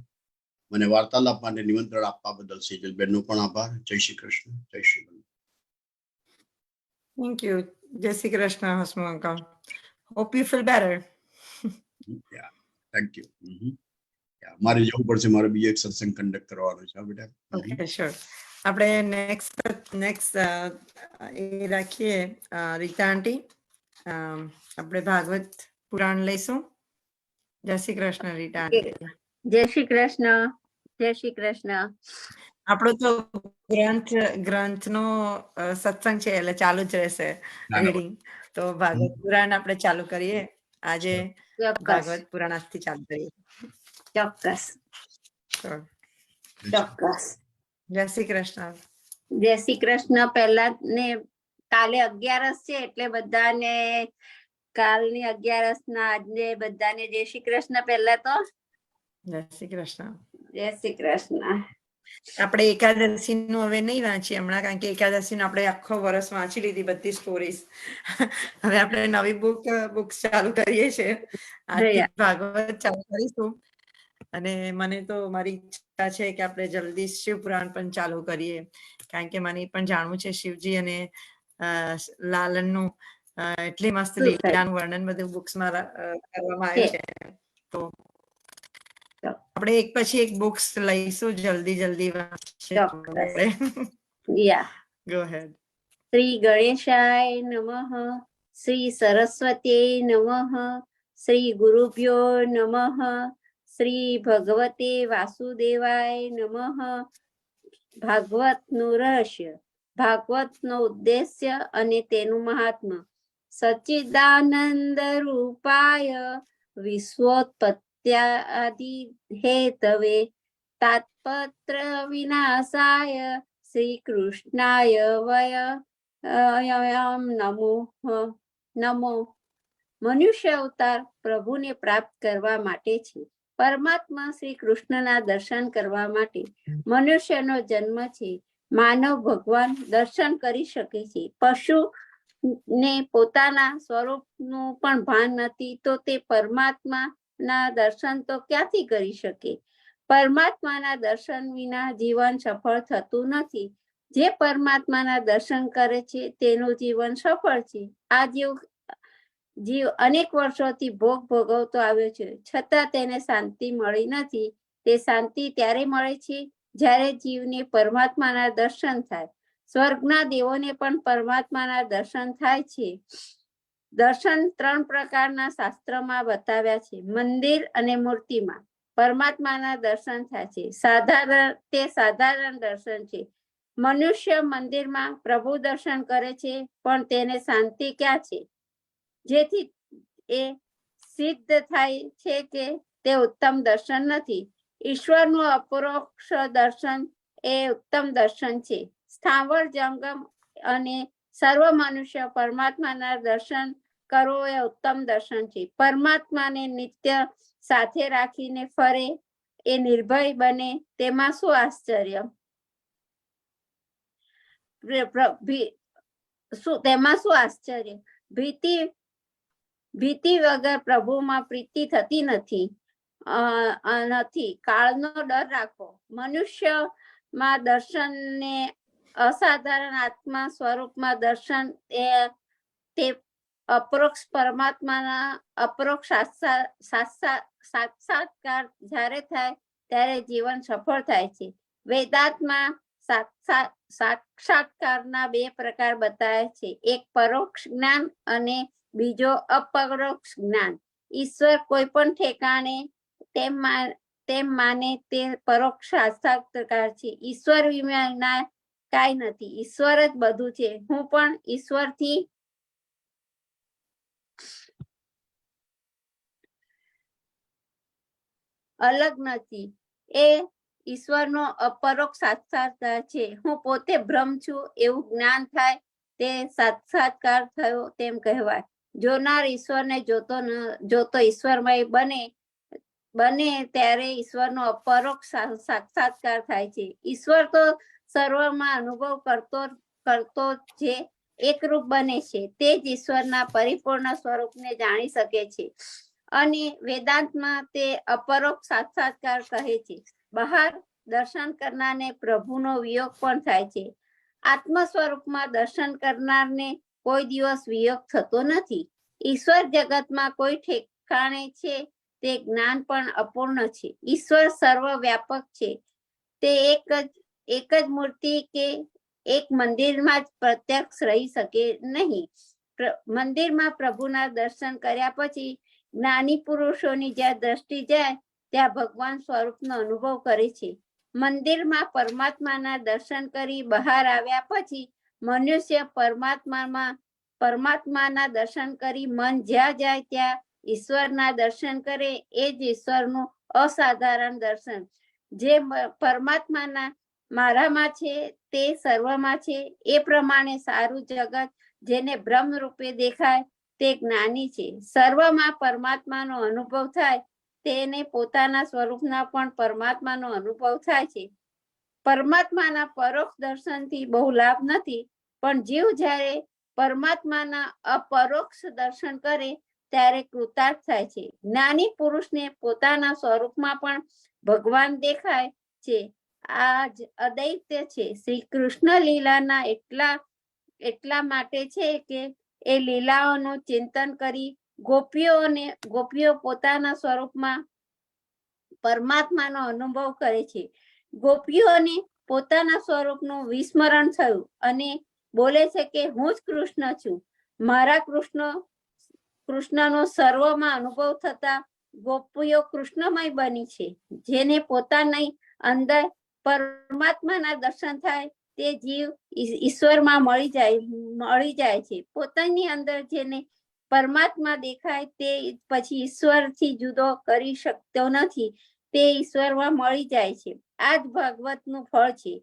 મને વાર્તાલાપ માટે નિમંત્રણ આપવા બદલ સેજલબેનનો પણ આભાર. જય શ્રી કૃષ્ણ. જય Shri Krishna. Thank you. Jai Shri Krishna, Hasmukh uncle. Hope you feel better. Yeah, thank you. મારે જવું પડશે, મારે બીજો એક સત્સંગ કન્ડક્ટ કરવાનો છે બેટા. Okay, sure. આપણે નેક્સ્ટ એ રાખીએ રીતા આંટી. આપણે ભાગવત પુરાણ લઈશું. જય શ્રી કૃષ્ણ રીતા આંટી. જય શ્રી કૃષ્ણ. જય શ્રી કૃષ્ણ. આપણો તો ગ્રંથનો સત્સંગ છે એટલે ચાલુ જ રહેશે રીડિંગ. તો ભાગવત પુરાણ આપણે ચાલુ કરીએ આજે. ભાગવત પુરાણ આજથી ચાલુ કરીએ. ચોક્કસ. ચોક્કસ. જય શ્રી કૃષ્ણ. જય શ્રી કૃષ્ણ. પહેલા ને કાલે 11 છે એટલે બધાને કાલની 11 ના આજને બધાને જય શ્રી કૃષ્ણ. પહેલા તો જય શ્રી કૃષ્ણ. જય શ્રી કૃષ્ણ. આપણે એકાદશી નું હવે નહીં વાંચીએ હમણાં, કારણ કે એકાદશી નું આપણે આખો વર્ષ વાંચી લીધી બધી સ્ટોરીઝ. હવે આપણે નવી બુક્સ ચાલુ કરીએ છીએ. આજથી ભાગવત ચાલુ કરીશું. અને મને તો મારી ઈચ્છા છે કે આપણે જલ્દી શિવ પુરાણ પણ ચાલુ કરીએ, કારણ કે મને પણ જાણવું છે શિવજી અને લાલનનું એટલી મસ્ત લીલાનું વર્ણન બધું બુક્સમાં કરવામાં આવ્યું છે. તો આપણે એક પછી એક બુક્સ લઈશું જલ્દી ગો હેડ. શ્રી ગણેશાય નમઃ. શ્રી સરસ્વતી નમઃ. શ્રી ગુરુભ્યો નમઃ. શ્રી ભગવતે વાસુદેવાય નમઃ. ભાગવત નું રહસ્ય. ભાગવત નો ઉદ્દેશ્ય અને તેનું મહાત્મ્ય. સચ્ચિદાનંદ રૂપાય વિશ્વોત્પત્યાદિ હેતવે તાત્પત્ર વિનાશાય શ્રી કૃષ્ણાય વયમ નમો. મનુષ્ય અવતાર પ્રભુને પ્રાપ્ત કરવા માટે છે. પરમાત્મા શ્રી કૃષ્ણના દર્શન કરવા માટે મનુષ્યનો જન્મ છે. માનવ ભગવાન દર્શન કરી શકે છે. પશુ ને પોતાના સ્વરૂપનું પણ ભાન નથી તો તે પરમાત્માના દર્શન તો ક્યાંથી કરી શકે? પરમાત્માના દર્શન વિના જીવન સફળ થતું નથી. જે પરમાત્માના દર્શન કરે છે તેનું જીવન સફળ છે. આ જીવ અનેક વર્ષોથી ભોગ ભોગવતો આવ્યો છે, છતાં તેને શાંતિ મળી નથી. તે શાંતિ ત્યારે મળે છે જ્યારે જીવને પરમાત્માના દર્શન થાય. સ્વર્ગના દેવોને પણ પરમાત્માના દર્શન થાય છે. દર્શન 3 પ્રકારના શાસ્ત્રમાં બતાવ્યા છે. મંદિર અને મૂર્તિમાં પરમાત્માના દર્શન થાય છે. સાધારણ દર્શન છે. મનુષ્ય મંદિરમાં પ્રભુ દર્શન કરે છે, પણ તેને શાંતિ ક્યાં છે? જેથી એ સિદ્ધ થાય છે કે તે ઉત્તમ દર્શન નથી. ઈશ્વરનું અપરોક્ષ દર્શન એ ઉત્તમ દર્શન છે. સ્થાવર જંગમ અને સર્વ મનુષ્ય પરમાત્માના દર્શન કરવો એ ઉત્તમ દર્શન છે. પરમાત્માને નિત્ય સાથે રાખીને ફરે એ નિર્ભય બને તેમાં શું આશ્ચર્ય? તેમાં શું આશ્ચર્ય? ભીતિ વગર પ્રભુમાં પ્રીતિ થતી નથી. કાળનો ડર રાખો. મનુષ્યમાં દર્શનને અસાધારણ આત્મા સ્વરૂપમાં દર્શન તે અપરોક્ષ પરમાત્માના અપરોક્ષ સાક્ષાત્કાર જ્યારે થાય ત્યારે જીવન સફળ થાય છે. વેદાંતમાં સાક્ષાત્કારના બે પ્રકાર બતાવ્યા છે, એક પરોક્ષ જ્ઞાન અને બીજો અપરોક્ષ જ્ઞાન. ઈશ્વર કોઈ પણ ઠેકાણે તેમ માને તે પરોક્ષ સાક્ષાત્કાર છે. ઈશ્વર વિના કાંઈ નથી, ઈશ્વર જ બધું છે. હું પણ ઈશ્વરથી અલગ નથી, એ ઈશ્વરનો અપરોક્ષ સાક્ષાત્કાર છે. હું પોતે બ્રહ્મ છું એવું જ્ઞાન થાય તે સાક્ષાત્કાર થયો તેમ કહેવાય. જોનાર ઈશ્વરને જોતો ઈશ્વરમય બને ત્યારે ઈશ્વરનો અપરોક્ષ સાક્ષાત્કાર થાય છે. ઈશ્વર તો સર્વમાં અનુભવ કરતો જે એકરૂપ બને છે તે જ ઈશ્વરના પરિપૂર્ણ સ્વરૂપને જાણી શકે છે અને વેદાંતમાં તે અપરોક્ષ સાક્ષાત્કાર કહે છે. બહાર દર્શન કરનારને પ્રભુનો વિયોગ પણ થાય છે. આત્મ સ્વરૂપમાં દર્શન કરનારને કોઈ દિવસ વિયોગ થતો નથી. ઈશ્વર જગતમાં કોઈ ઠેકાણે છે તે જ્ઞાન પણ અપૂર્ણ છે. ઈશ્વર સર્વવ્યાપક છે. તે એક જ મૂર્તિ કે એક મંદિરમાં જ પ્રત્યક્ષ રહી શકે નહીં. મંદિરમાં પ્રભુના દર્શન કર્યા પછી જ્ઞાની પુરુષોની જ્યાં દ્રષ્ટિ જાય ત્યાં ભગવાન સ્વરૂપનો અનુભવ કરે છે. મંદિરમાં પરમાત્માના દર્શન કરી બહાર આવ્યા પછી મનુષ્ય પરમાત્માના દર્શન કરી મન જ્યાં જાય ત્યાં ઈશ્વરના દર્શન કરે. એ જ ઈશ્વરનું અસાધારણ દર્શન. જે પરમાત્માના મારામાં છે તે સર્વમાં છે એ પ્રમાણે સારું જગત જેને બ્રહ્મ રૂપે દેખાય તે જ્ઞાની છે. સર્વમાં પરમાત્માનો અનુભવ થાય તેને પોતાના સ્વરૂપના પણ પરમાત્માનો અનુભવ થાય છે. પરમાત્માના પરોક્ષ દર્શનથી બહુ લાભ નથી, પણ જીવ જ્યારે પરમાત્માના અપરોક્ષ દર્શન કરે ત્યારે કૃતાર્થ થાય છે. જ્ઞાની પુરુષને પોતાના સ્વરૂપમાં પણ ભગવાન દેખાય છે. આ જ અદૈત્ય છે. શ્રી કૃષ્ણ લીલાના એટલા માટે છે કે એ લીલાઓનું ચિંતન કરી ગોપીઓ પોતાના સ્વરૂપમાં પરમાત્માનો અનુભવ કરે છે. ગોપીઓને પોતાના સ્વરૂપનું વિસ્મરણ થયું અને બોલે છે કે હું જ કૃષ્ણ છું. મારા કૃષ્ણનો સર્વમાં અનુભવ થતા ગોપીઓ કૃષ્ણમય બની છે. જેને પોતાની અંદર પરમાત્માના દર્શન થાય તે જીવ ઈશ્વરમાં મળી જાય છે. પોતાની અંદર જેને પરમાત્મા દેખાય તે પછી ઈશ્વરથી જુદો કરી શકતો નથી, તે ઈશ્વરમાં મળી જાય છે. આ જ ભાગવતનું ફળ છે.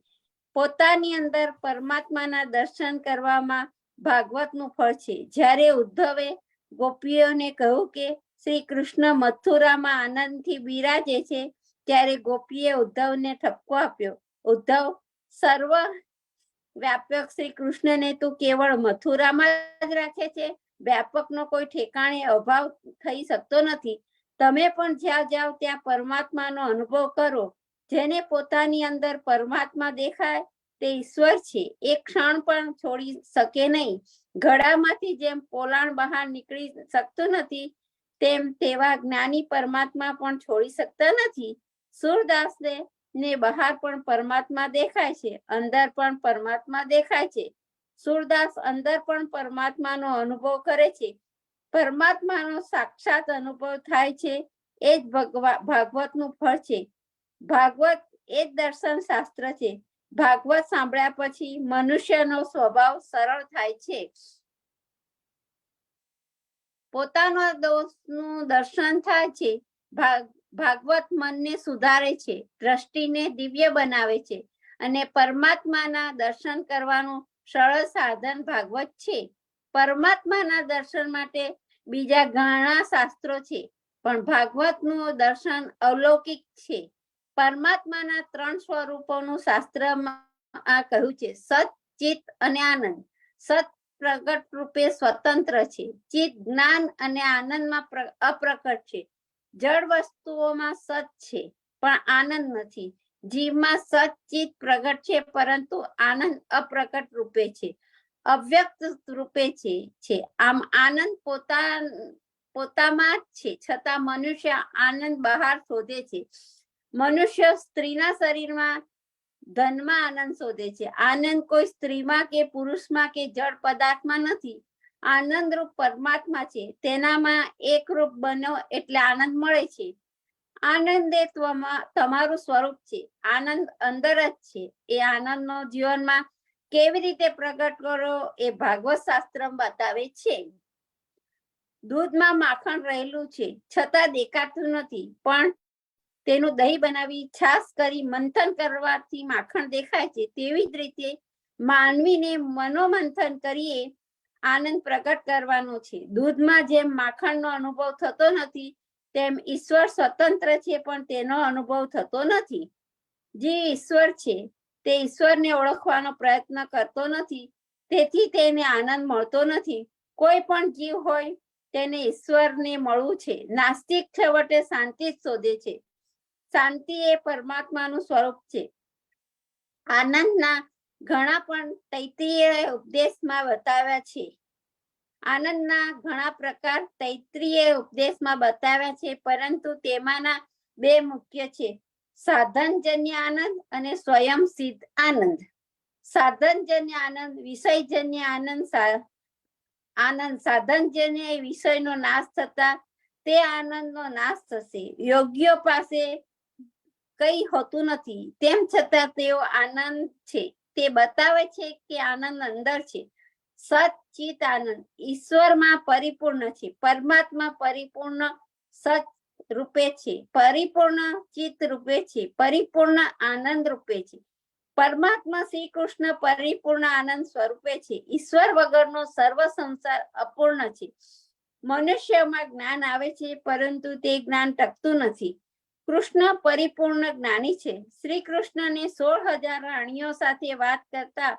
પોતાની અંદર પરમાત્માના દર્શન કરવામાં ભાગવતનું ફળ છે. જ્યારે ઉદ્ધવે ગોપીઓને કહ્યું કે શ્રી કૃષ્ણ મથુરામાં આનંદથી બિરાજે છે ત્યારે ગોપીએ ઉદ્ધવને ઠપકો આપ્યો. ઉદ્ધવ, સર્વ વ્યાપક શ્રી કૃષ્ણને તું કેવળ મથુરામાં જ રાખે છે. વ્યાપકનો કોઈ ઠેકાણે અભાવ થઈ શકતો નથી. તમે પણ જ્યાં જાઓ ત્યાં પરમાત્માનો અનુભવ કરો. જેને પોતાની અંદર પરમાત્મા દેખાય તે ઈશ્વર છે. એક ક્ષણ પણ છોડી શકે નહીં. ઘડામાંથી જેમ પોલાણ બહાર નીકળી શકતું નથી તેમ તેવા જ્ઞાની પરમાત્મા પણ છોડી શકતા નથી. સૂરદાસને બહાર પણ પરમાત્મા દેખાય છે, અંદર પણ પરમાત્મા દેખાય છે. સૂરદાસ અંદર પણ પરમાત્માનો અનુભવ કરે છે. પરમાત્માનો સાક્ષાત અનુભવ થાય છે. એ જ ભાગવતનું ફળ છે. ભાગવત એ જ દર્શન શાસ્ત્ર છે. ભાગવત સાંભળ્યા પછી મનુષ્યનો સ્વભાવ સરળ થાય છે. પોતાના દોષનું દર્શન થાય છે. ભાગવત મનને સુધારે છે, દ્રષ્ટિને દિવ્ય બનાવે છે અને પરમાત્માના દર્શન કરવાનું સરળ સાધન ભાગવત છે. પરમાત્માના દર્શન માટે બીજા ઘણા શાસ્ત્રો છે, પણ ભાગવતનું દર્શન અલૌકિક છે. પરમાત્માના 3 સ્વરૂપોનું શાસ્ત્રમાં કહ્યું છે: સત, ચિત અને આનંદ. સત પ્રગટ રૂપે સ્વતંત્ર છે. ચિત જ્ઞાન અને આનંદમાં અપ્રકટ છે. જળ વસ્તુઓમાં સત છે પણ આનંદ નથી. જીવમાં સત ચિત પ્રગટ છે પરંતુ આનંદ અપ્રકટ રૂપે છે, અવ્યક્ત રૂપે છે. આમ આનંદ પોતામાં જ છે, છતાં મનુષ્ય આનંદ બહાર શોધે છે. મનુષ્ય સ્ત્રીના શરીરમાં ધનમાં આનંદ શોધે છે. આનંદ કોઈ સ્ત્રીમાં કે પુરુષમાં કે જળ પદાર્થમાં નથી. આનંદરૂપ પરમાત્મા છે. તેનામાં એકરૂપ બનો એટલે આનંદ મળે છે. આનંદ એ તમારું સ્વરૂપ છે. આનંદ અંદર જ છે. એ આનંદનો જીવનમાં કેવી રીતે પ્રગટ કરો એ ભાગવત શાસ્ત્ર બતાવે છે. દૂધમાં માખણ રહેલું છે છતાં દેખાતું નથી, પણ તેનું દહીં બનાવી છાશ કરી મંથન કરવાથી માખણ દેખાય છે. તેવી જ રીતે માનવીને મનોમંથન કરીએ આનંદ પ્રગટ કરવાનો છે. દૂધમાં જેમ માખણનો અનુભવ થતો નથી તેમ ઈશ્વર સ્વતંત્ર છે, પણ તેનો અનુભવ થતો નથી. જે ઈશ્વર છે તે ઈશ્વરને ઓળખવાનો પ્રયત્ન કરતો નથી, તેથી તેને આનંદ મળતો નથી. કોઈ પણ જીવ હોય તેને ઈશ્વરને મળવું છે. નાસ્તિક છેવટે શાંતિ જ શોધે છે. શાંતિ એ પરમાત્માનું સ્વરૂપ છે. આનંદના ઘણા પણ તૈત્રીય ઉપદેશમાં બતાવ્યા છે. આનંદના ઘણા પ્રકાર તૈત્રીય ઉપદેશમાં બતાવ્યા છે, પરંતુ તેમાંના બે મુખ્ય છે: સાધનજન્ય આનંદ અને સ્વયં સિદ્ધ આનંદ. સાધનજન્ય આનંદ વિષયજન્ય આનંદ સાધનજન્ય એ વિષયનો નાશ થતા તે આનંદનો નાશ થશે. યોગીઓ પાસે કઈ હોતું નથી, તેમ છતાં તેઓ આનંદ છે. તે બતાવે છે કે આનંદ અંદર છે. સચ્ચિત આનંદ ઈશ્વરમાં પરિપૂર્ણ છે. પરમાત્મા પરિપૂર્ણ સત રૂપે છે, પરિપૂર્ણ ચિત્ત રૂપે છે, પરિપૂર્ણ આનંદ રૂપે છે. પરમાત્મા શ્રી કૃષ્ણ પરિપૂર્ણ આનંદ સ્વરૂપે છે. ઈશ્વર વગરનો સર્વ સંસાર અપૂર્ણ છે. મનુષ્યમાં જ્ઞાન આવે છે, પરંતુ તે જ્ઞાન ટકતું નથી. કૃષ્ણ પરિપૂર્ણ જ્ઞાની છે. શ્રી કૃષ્ણને 16,000 રાણીઓ સાથે વાત કરતા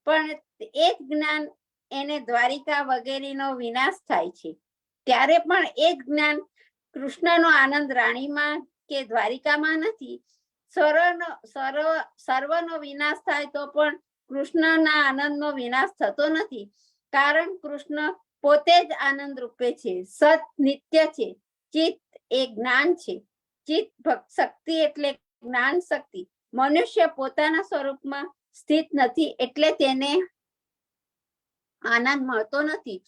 પણ એ જ જ્ઞાન એને દ્વારિકા વગેરેનો વિનાશ થાય છે. ત્યારે પણ એ જ જ્ઞાન કૃષ્ણનો આનંદ રાણીમાં કે દ્વારિકામાં નથી. સર્વનો વિનાશ થાય તો પણ કૃષ્ણના આનંદનો વિનાશ થતો નથી, કારણ કૃષ્ણ પોતે જ આનંદ રૂપે છે. સત નિત્ય છે. ચિત્ત એ જ્ઞાન છે. ચિત્ત શક્તિ એટલે જ્ઞાન શક્તિ. મનુષ્ય પોતાના સ્વરૂપમાં સ્થિત નથી, એટલે તેને આનંદ મળતો નથી.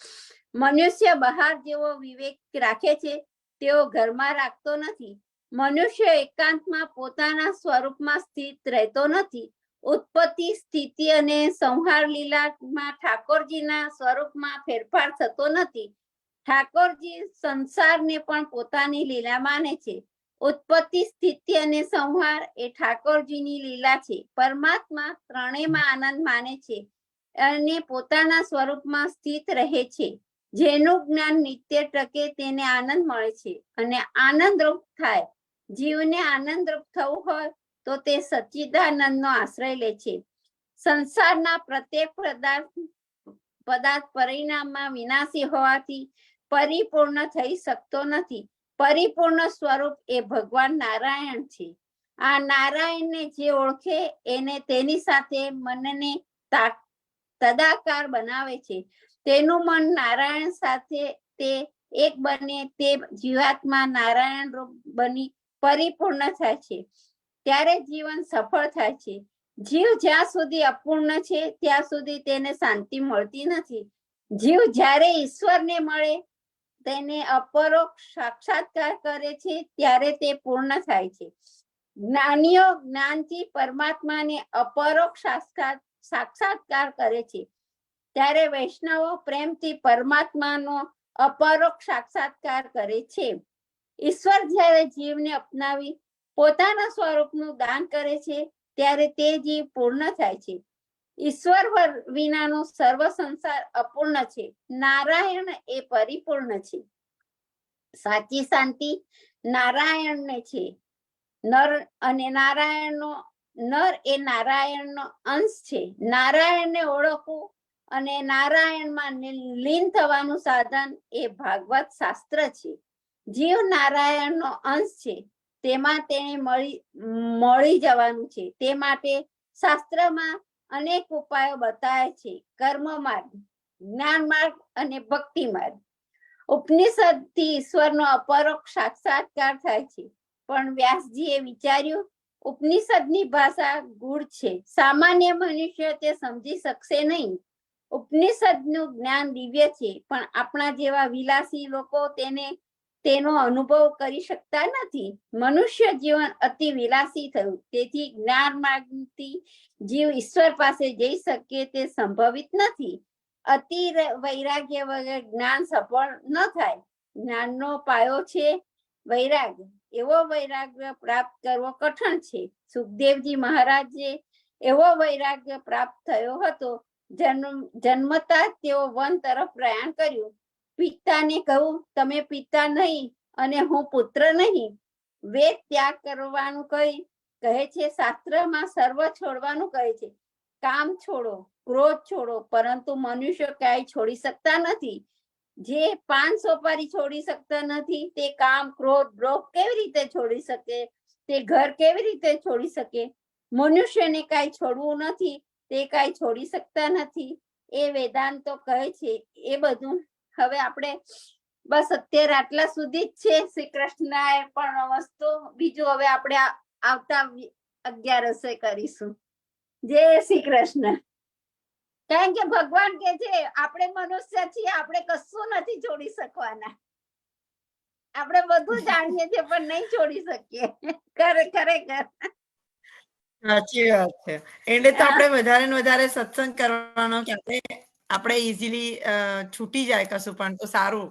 મનુષ્ય બહાર જેવો વિવેક રાખે છે તેઓ ઘરમાં રાખતો નથી. મનુષ્ય એકાંતમાં પોતાના સ્વરૂપમાં સ્થિત રહેતો નથી. ઉત્પત્તિ, સ્થિતિ અને સંહાર લીલામાં ઠાકોરજીના સ્વરૂપમાં ફેરફાર થતો નથી. ઠાકોરજી સંસારને પણ પોતાની લીલા માને છે. ઉત્પત્તિ, સ્થિતિ અને સંહાર એ ઠાકોરજીની લીલા છે. પરમાત્મા ત્રણેયમાં આનંદ માને છે અને પોતાના સ્વરૂપમાં સ્થિત રહે છે. જેનું જ્ઞાન નિત્ય ટકે તેને આનંદ મળે છે અને આનંદરૂપ થાય. જીવને આનંદરૂપ થવું હોય તો તે સચ્ચિદાનંદનો આશ્રય લે છે. સંસારના પ્રત્યેક પદાર્થ પરિણામમાં વિનાશી હોવાથી પરિપૂર્ણ થઈ શકતો નથી. પરિપૂર્ણ સ્વરૂપ એ ભગવાન નારાયણ છે. આ નારાયણને જે ઓળખે એને તેની સાથે મનને તદાકાર બનાવે છે. તેનું મન નારાયણ સાથે તે એક બને તે જીવાત્મા નારાયણ રૂપ બની પરિપૂર્ણ થાય છે. ત્યારે જીવન સફળ થાય છે. જીવ જ્યાં સુધી અપૂર્ણ છે ત્યાં સુધી તેને શાંતિ મળતી નથી. જીવ જ્યારે ઈશ્વરને મળે તેને અપરોક્ષ સાક્ષાત્કાર કરે છે ત્યારે તે પૂર્ણ થાય છે. જ્ઞાનીઓ જ્ઞાનથી પરમાત્માને અપરોક્ષ સાક્ષાત્કાર કરે છે, ત્યારે વૈષ્ણવો પ્રેમથી પરમાત્માનો અપરોક્ષ સાક્ષાત્કાર કરે છે. ઈશ્વર જ્યારે જીવને અપનાવી પોતાના સ્વરૂપનું દાન કરે છે ત્યારે તે જીવ પૂર્ણ થાય છે. ઈશ્વર વિનાનો સર્વ સંસાર અપૂર્ણ છે. નારાયણ એ પરિપૂર્ણ છે. સાચી શાંતિ નારાયણને છે. નર એ નારાયણનો અંશ છે. નારાયણને ઓળખવું અને નારાયણમાં લીન થવાનું સાધન એ ભાગવત શાસ્ત્ર છે. જીવ નારાયણનો અંશ છે, તેમાં તેને મળી જવાનું છે. તે માટે શાસ્ત્રમાં અનેક ઉપાયો બતાવ્યા છે: કર્મ માર્ગ, જ્ઞાન માર્ગ અને ભક્તિ માર્ગ. ઉપનિષદથી ઈશ્વરનો અપરોક્ષ સાક્ષાત્કાર થાય છે, પણ વ્યાસજીએ વિચાર્યું ઉપનિષદની ભાષા ગૂઢ છે, સામાન્ય મનુષ્ય તે સમજી શકશે નહીં. ઉપનિષદનું જ્ઞાન દિવ્ય છે, પણ આપણા જેવા વિલાસી લોકો તેનો અનુભવ કરી શકતા નથી. મનુષ્ય જીવન અતિ વિલાસી થયું, તેથી જ્ઞાન માર્ગથી જીવ ઈશ્વર પાસે જઈ શકે તે સંભવિત નથી. અતિ વૈરાગ્ય વગર જ્ઞાન સફળ ન થાય. જ્ઞાનનો પાયો છે વૈરાગ. એવો વૈરાગ્ય પ્રાપ્ત કરવો કઠણ છે. સુખદેવજી મહારાજે એવો વૈરાગ્ય પ્રાપ્ત થયો હતો. જન્મતા તેઓ વન તરફ પ્રયાણ કર્યું. પિતાને કહ્યું, તમે પિતા નહીં અને હું પુત્ર નહીં. વેદ ત્યાગ કરવાનું કહે છે, શાસ્ત્રમાં સર્વ છોડવાનું કહે છે. કામ છોડો, ક્રોધ છોડો, પરંતુ મનુષ્ય ક્યાંય છોડી શકતા નથી. જે પાન સોપારી છોડી શકતા નથી, તે કામ, ક્રોધ, લોભ કેવી રીતે છોડી શકે? તે ઘર કેવી રીતે છોડી શકે? મનુષ્યને કાંઈ છોડવું નથી, તે કાંઈ છોડી શકતા નથી. એ વેદાંતો કહે છે. એ બધું હવે આપણે બસ અત્યારે આટલા સુધી જ છે. શ્રી કૃષ્ણએ પણ વસ્તુ બીજું હવે આપણે આવતા 11 કરીશું. જય શ્રી કૃષ્ણ. કારણ કે ભગવાન કે છે આપણે મનુષ્ય છીએ, આપણે કશું નથી છોડી શકવાના. આપણે બધું જાણીએ છીએ પણ નહીં છોડી શકીએ. ખરેખર સાચી વાત છે. એટલે તો આપણે વધારે ને વધારે સત્સંગ કરવાનો કે આપણે ઈઝીલી છૂટી જાય કશું પણ તો સારું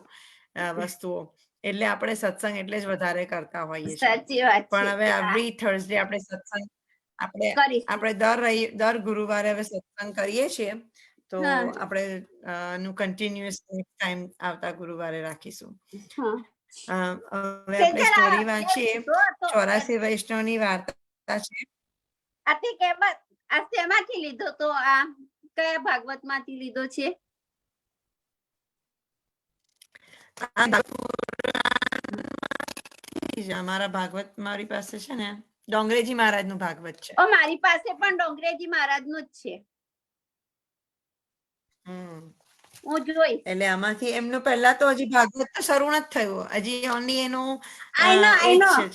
વસ્તુઓ. એટલે આપણે સત્સંગ એટલે જ વધારે કરતા હોઈએ છીએ. સાચી વાત છે. પણ હવે એવરી થર્સડે આપણે સત્સંગ આપણે દર ગુરુવારે હવે સત્સંગ કરીએ છીએ. તો આપણે નું કન્ટિન્યુઅસ ટાઈમ આવતા ગુરુવારે રાખીશું. હવે આપણે સ્ટોરી વાંચીએ. 84 વૈષ્ણવની વાર્તા છે. આ શેમાંથી લીધો તો? આ કયા ભાગવત માંથી લીધો છે? અમારા ભાગવત મારી પાસે છે ને, ડોંગરેજી મહારાજ નું ભાગવત છે. મારી પાસે પણ ડોંગરેજી મહારાજ નું જ છે. હું જોઈશ. એટલે આમાંથી એમનું પહેલા તો હજી ભાગવત તો શરૂ નથી થયું, હજી ઓનલી એનું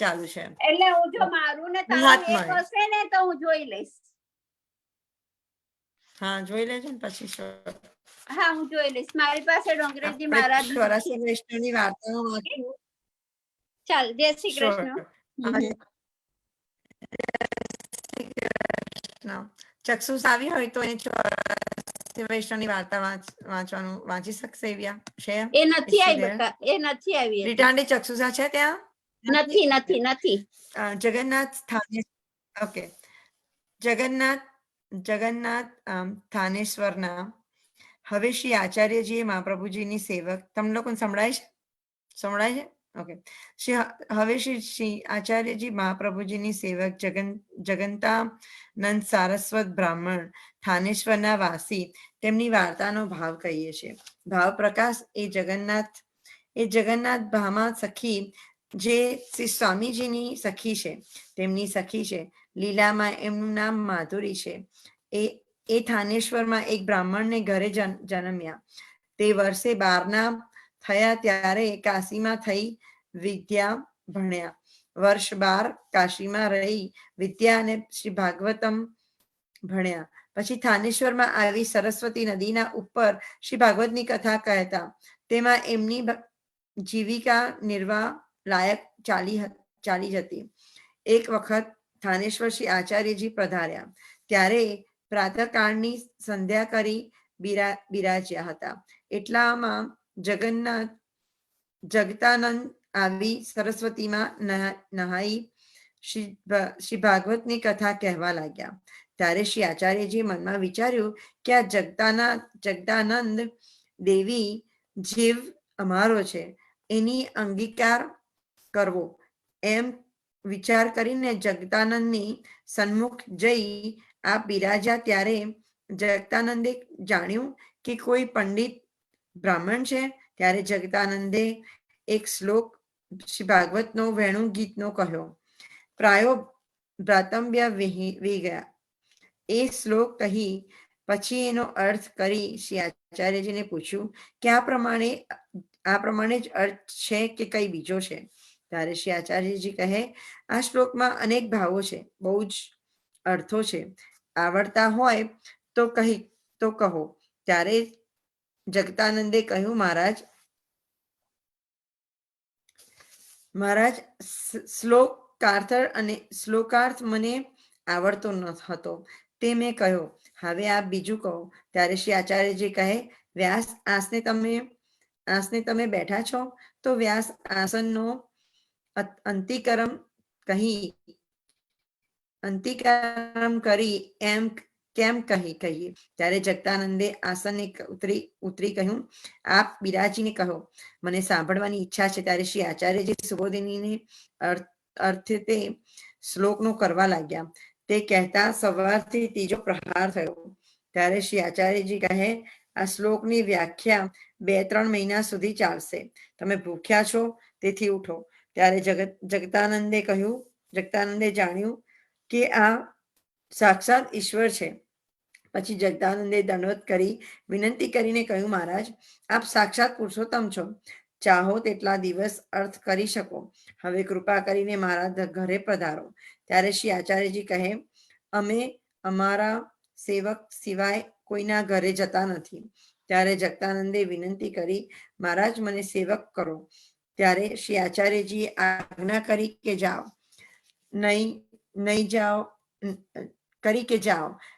ચાલુ છે. એટલે હું જો મારું ને તારું એક હશે ને તો હું જોઈ લઈશ. હા, જોઈ લેજો ને પછી. હા, હું જોઈ લઈશ. મારી પાસે ડોંગરેજી મહારાજ 84 વૈષ્ણવની વાર્તાઓ વાંચું. ચાલ, જય શ્રી કૃષ્ણ. ચક્ષુષ આવી હોય તો એ 84 વૈષ્ણવની વાર્તા વાંચી શકશે એવી છે? એ નથી આવી બકા, એ નથી આવી. રીટાંડી ચક્ષુષા છે ત્યાં? નથી. જગન્નાથ સ્થાને, ઓકે, જગન્નાથ થાનેશ્વરના હવે શ્રી આચાર્યજીએ મહાપ્રભુજીની સેવક, તમને લોકોને સંભળાય છે? ઓકે. હવે શ્રી આચાર્યજી મહાપ્રભુજીની સેવક જગન્તાનંદ સારસ્વત બ્રાહ્મણ થાનેશ્વરના વાસી, તેમની વાર્તાનો ભાવ કહીએ છીએ. ભાવ પ્રકાશ એ જગન્નાથ ભામા સખી, જે શ્રી સ્વામીજીની સખી છે, તેમની સખી છે. લીલામાં એમનું નામ માધુરી છે. એ થાનેશ્વરમાં એક બ્રાહ્મણને ઘરે જન્મ્યા. તે વર્ષે 12ના થયા ત્યારે કાશીમાં થઈ વિદ્યા ભણ્યા. વર્ષ 12 કાશીમાં રહી વિદ્યા અને શ્રી ભાગવતમ ભણ્યા. પછી થાનેશ્વરમાં આવી સરસ્વતી નદીના ઉપર શ્રી ભાગવતની કથા કહેતા. તેમાં એમની જીવિકા નિર્વાહ લાયક ચાલી જતી. એક વખત થાનેશ્વર શ્રી આચાર્યજી પધાર્યા ત્યારે પ્રાતઃકાળની સંધ્યા કરી બિરાજ્યા હતા. એટલામાં જગતાનંદ આવી સરસ્વતીમાં નહાઈ શ્રી ભાગવતની કથા કહેવા લાગ્યા. ત્યારે શ્રી આચાર્યજી મનમાં વિચાર્યું કે આ જગદાનંદ દેવી જીવ અમારો છે, એની અંગીકાર કરવો. એમ વિચાર કરીને જગદાનંદની સન્મુખ જઈ આ બિરાજ્યા. ત્યારે જગદાનંદે જાણ્યું કે કોઈ પંડિત બ્રાહ્મણ છે. ત્યારે જગદાનંદે એક શ્લોક શ્રી ભાગવતનો વેણુ ગીતનો કહ્યો. પ્રાયો ભ્રાતમ્ય ગયા. એ શ્લોક કહી પછી એનો અર્થ કરી શ્રી આચાર્યજીને પૂછ્યું કે આ પ્રમાણે જ અર્થ છે કે કઈ બીજો છે? ત્યારે શ્રી આચાર્યજી કહે, આ શ્લોકમાં અનેક ભાવો છે, બહુ જ અર્થો છે, આવડતા હોય તો કહો. ત્યારે જગતાનંદે કહ્યું, મહારાજ શ્લોકાર્થ મને આવડતો ન હતો, તે મેં કહ્યો, હવે આપ બીજું કહો. ત્યારે શ્રી આચાર્યજી કહે, વ્યાસ આસને તમે બેઠા છો, તો વ્યાસ આસનનો અંતિકરમ કરી એમ કેમ કહીએ. ત્યારે જગતાનંદે આસને ઉતરી કહ્યું, આપ બિરાજીને કહો, મને સાંભળવાની ઈચ્છા છે. ત્યારે શ્રી આચાર્યજી સુબોધિનીને અર્થે તે શ્લોકનો કરવા લાગ્યા. તે કહેતા સવારથી ત્રીજો પ્રહાર થયો. ત્યારે શ્રી આચાર્યજી કહે, આ શ્લોકની વ્યાખ્યા 2-3 મહિના સુધી ચાલશે. તમે ભૂખ્યા છો, તેથી ઉઠો. ત્યારે જગતાનંદે જાણ્યું કે આ સાક્ષાત ઈશ્વર છે. પછી જગદાનંદે દંડવત કરી વિનંતી કરીને કહ્યું, મહારાજ, આપ સાક્ષાત પુરુષોત્તમ છો, ચાહો તેટલા દિવસ અર્થ કરી શકો. હવે કૃપા કરીને મારા ઘરે પધારો. ત્યારે શ્રી આચાર્યજી કહે, અમે અમારા સેવક સિવાય કોઈના ઘરે જતા નથી. ત્યારે જગદાનંદે વિનંતી કરી, મહારાજ, મને સેવક કરો. ત્યારે શ્રી આચાર્યજીએ આજ્ઞા કરી કે જાઓ,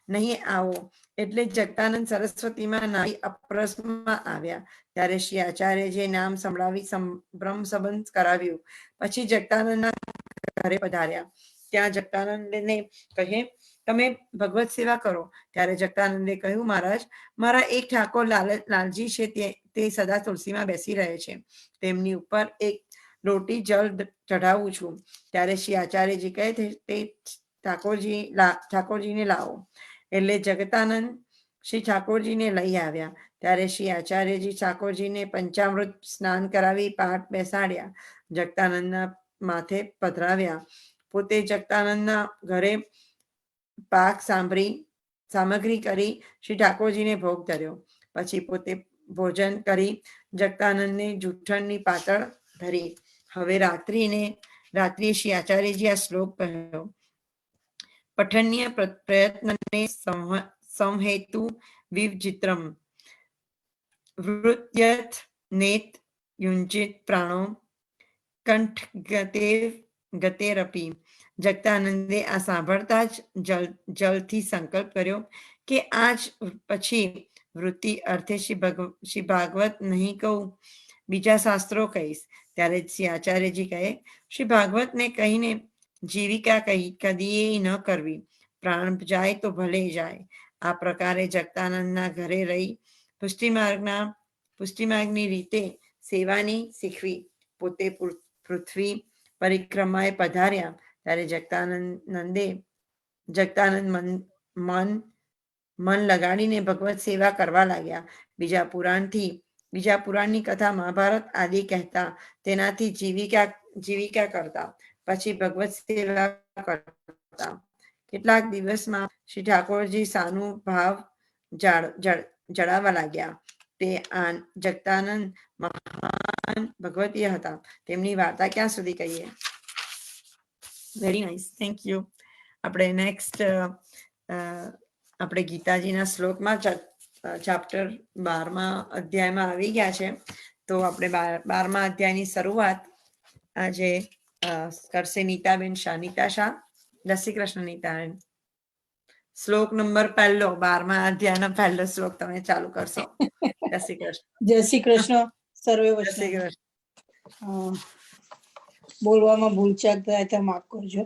નહીં આવો. એટલે જગદાનંદ સરસ્વતીમાં નાહી અપરસમાં આવ્યા. ત્યારે શ્રી આચાર્યજીએ નામ સંભળાવી બ્રહ્મ સંબંધ કરાવ્યું. પછી જગદાનંદના ઘરે પધાર્યા. ત્યાં જગદાનંદને કહે, તમે ભગવત સેવા કરો. ત્યારે જગદાનંદે કહ્યું, મહારાજ, મારા એક ઠાકોર લાલજી છે, તે સદા તુલસીમાં બેસી રહે છે, તેમની ઉપર એક લોટી જળ ચઢાવું છું. ત્યારે શ્રી આચાર્યજી કહે, તે ઠાકોરજીને લાવો. એટલે જગતાનંદ શ્રી ઠાકોરજીને લઈ આવ્યા. ત્યારે શ્રી આચાર્યજી ઠાકોરજીને પંચામૃત સ્નાન કરાવી પાઠ બેસાડ્યા, જગતાનંદના માથે પધરાવ્યા. પોતે જગતાનંદના ઘરે પાક સામગ્રી કરી શ્રી ઠાકોરજીને ભોગ ધર્યો. પછી પોતે ભોજન કરી જગતાનંદને જૂઠણની પાતળ ધરી. હવે રાત્રિએ શ્રી આચાર્યજી આ શ્લોક કહ્યો, પઠન્ય પ્રયત્નને સંહેતુ વિવચિત્રમ વૃત્યથ નેત યુંજિત પ્રાણો કંઠ ગતેરપી. જગતાનંદે આ સાંભળતા જ જલથી સંકલ્પ કર્યો કે આજ પછી વૃત્તિ અર્થે શ્રી ભાગવત નહીં કહું, બીજા શાસ્ત્રો કહીશ. ત્યારે શ્રી આચાર્યજી કહે, શ્રી ભાગવતને કહીને જીવિકા કદીએ ન કરવી, પ્રાણ જાય તો ભલે જાય. આ પ્રકારે જગતાનંદના ઘરે રહી પુષ્ટિમાર્ગની રીતે સેવાની શીખવી. પોતે પૃથ્વી પરિક્રમાએ પધાર્યા. ત્યારે જગતાનંદ મન લગાડીને ભગવત સેવા કરવા લાગ્યા. બીજા પુરાણની કથા, મહાભારત આદિ કહેતા, તેનાથી જીવિકા કરતા. પછી ભગવત સેવા કરતા. કેટલાક દિવસમાં શ્રી ઠાકોરજી સાનું ભાવ જળાવવા લાગ્યા. તે જગતાનંદ મહાન ભગવતીય હતા. તેમની વાર્તા ક્યાં સુધી કહીએ? Very nice, thank you. આપણે નેક્સ્ટ આપણે ગીતાજીના શ્લોકમાં ચેપ્ટર 12મા અધ્યાયમાં આવી ગયા છે. તો આપણે 12મા અધ્યાયની શરૂઆત આજે કરશે નીતાબેન શાહ. નીતા શાહ. જય શ્રી કૃષ્ણ નીતાબેન. શ્લોક નંબર 1, 12મા અધ્યાયનો પહેલો શ્લોક તમે ચાલુ કરશો. જય શ્રી કૃષ્ણ. જય શ્રી કૃષ્ણ. સર્વે વૈષ્ણવ. બોલવામાં ભૂલચાક થાય તો માફ કરજો.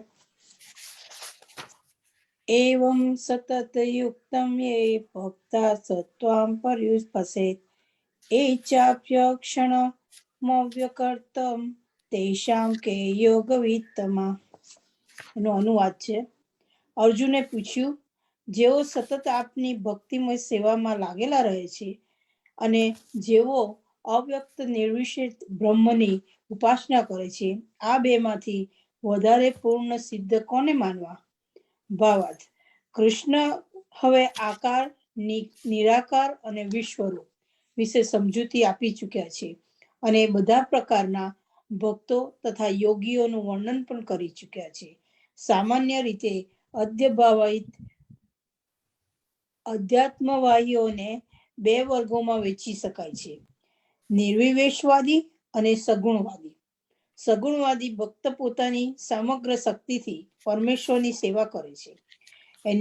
એવં સતત યુક્તમ યે ભક્તા સત્વામ પર્યુપસેત એ ચાપ્ય ક્ષણમવ્યકર્તમ તેષામ કે યોગ વિત્તમા. એનો અનુવાદ છે. અર્જુને પૂછ્યું, જેઓ સતત આપની ભક્તિમય સેવામાં લાગેલા રહે છે અને જેઓ અવ્યક્ત નિર્વિશેષ બ્રહ્મની ઉપાસના કરે છે, આ બેમાંથી વધારે પૂર્ણ સિદ્ધ કોને માનવા? ભાવાર્થ: કૃષ્ણ હવે આકાર, નિરાકાર અને વિશ્વરૂપ વિશે સમજૂતી આપી ચૂક્યા છે અને બધા પ્રકારના ભક્તો તથા યોગીઓનું વર્ણન પણ કરી ચૂક્યા છે. સામાન્ય રીતે અધ્યાત્મવાદીઓને બે વર્ગોમાં વહેંચી શકાય છે: નિર્વિવેશવાદી અને સગુણવાદી. સગુણવાદી ભક્ત પોતાની સમગ્ર શક્તિથી પરમેશ્વરની સેવા કરે છે.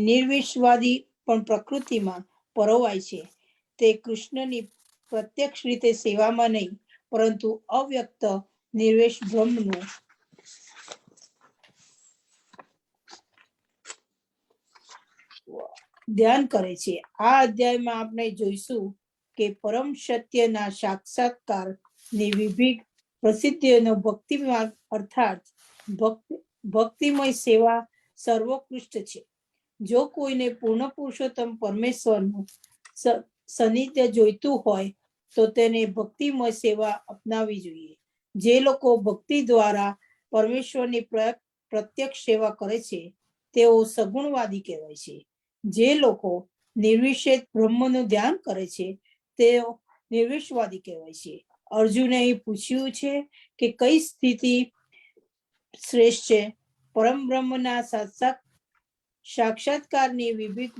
નિર્વિશવાદી પણ પ્રકૃતિમાં પરોવાય છે. તે કૃષ્ણની પ્રત્યક્ષ રીતે સેવામાં નહીં, પરંતુ અવ્યક્ત નિર્વેશ બ્રહ્મનું ધ્યાન કરે છે. આ અધ્યાયમાં આપણે જોઈશું કે પરમ સત્યના સાક્ષાત્કારની વિવિધ પ્રસિદ્ધિઓનો ભક્તિ માર્ગ અર્થાત ભક્તિમય સેવા સર્વોત્કૃષ્ટ છે. જો કોઈને પૂર્ણ પુરુષોત્તમ પરમેશ્વરનું સાનિધ્ય જોઈતું હોય તો તેને ભક્તિમય સેવા અપનાવવી જોઈએ. જે લોકો ભક્તિ દ્વારા પરમેશ્વરની પ્રત્યક્ષ સેવા કરે છે તેઓ સગુણવાદી કહેવાય છે. જે લોકો નિર્વિશેષ બ્રહ્મનું ધ્યાન કરે છે તેઓ નિર્વિશવાદી કહેવાય છે. અર્જુને અહીં પૂછ્યું છે કે કઈ સ્થિતિ શ્રેષ્ઠ છે. પરમ બ્રહ્મના સાક્ષાત્કારની વિવિધ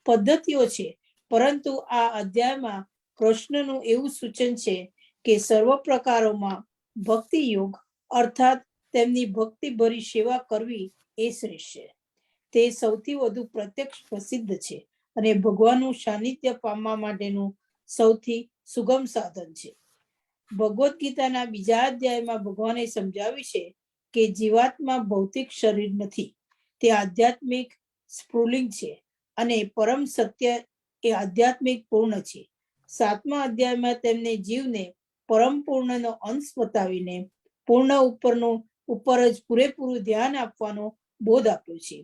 પદ્ધતિઓ છે, પરંતુ આ અધ્યાયમાં કૃષ્ણનું એવું સૂચન છે કે સર્વ પ્રકારોમાં ભક્તિ યોગ અર્થાત તેમની ભક્તિભરી સેવા કરવી એ શ્રેષ્ઠ છે. તે સૌથી વધુ પ્રત્યક્ષ પ્રસિદ્ધ છે અને ભગવાનનું સાનિધ્ય પામવા માટેનું સૌથી સુગમ સાધન છે. ભગવદ્ ગીતાના બીજા અધ્યાયમાં ભગવાને સમજાવ્યું છે કે જીવાત્મા ભૌતિક શરીર નથી, તે આધ્યાત્મિક સ્ફુલિંગ છે અને પરમ સત્ય એ આધ્યાત્મિક પૂર્ણ છે. 7મા અધ્યાયમાં તેમને જીવને પરમ પૂર્ણનો અંશ બતાવીને પૂર્ણ ઉપર જ પૂરેપૂરું ધ્યાન આપવાનો બોધ આપ્યો છે.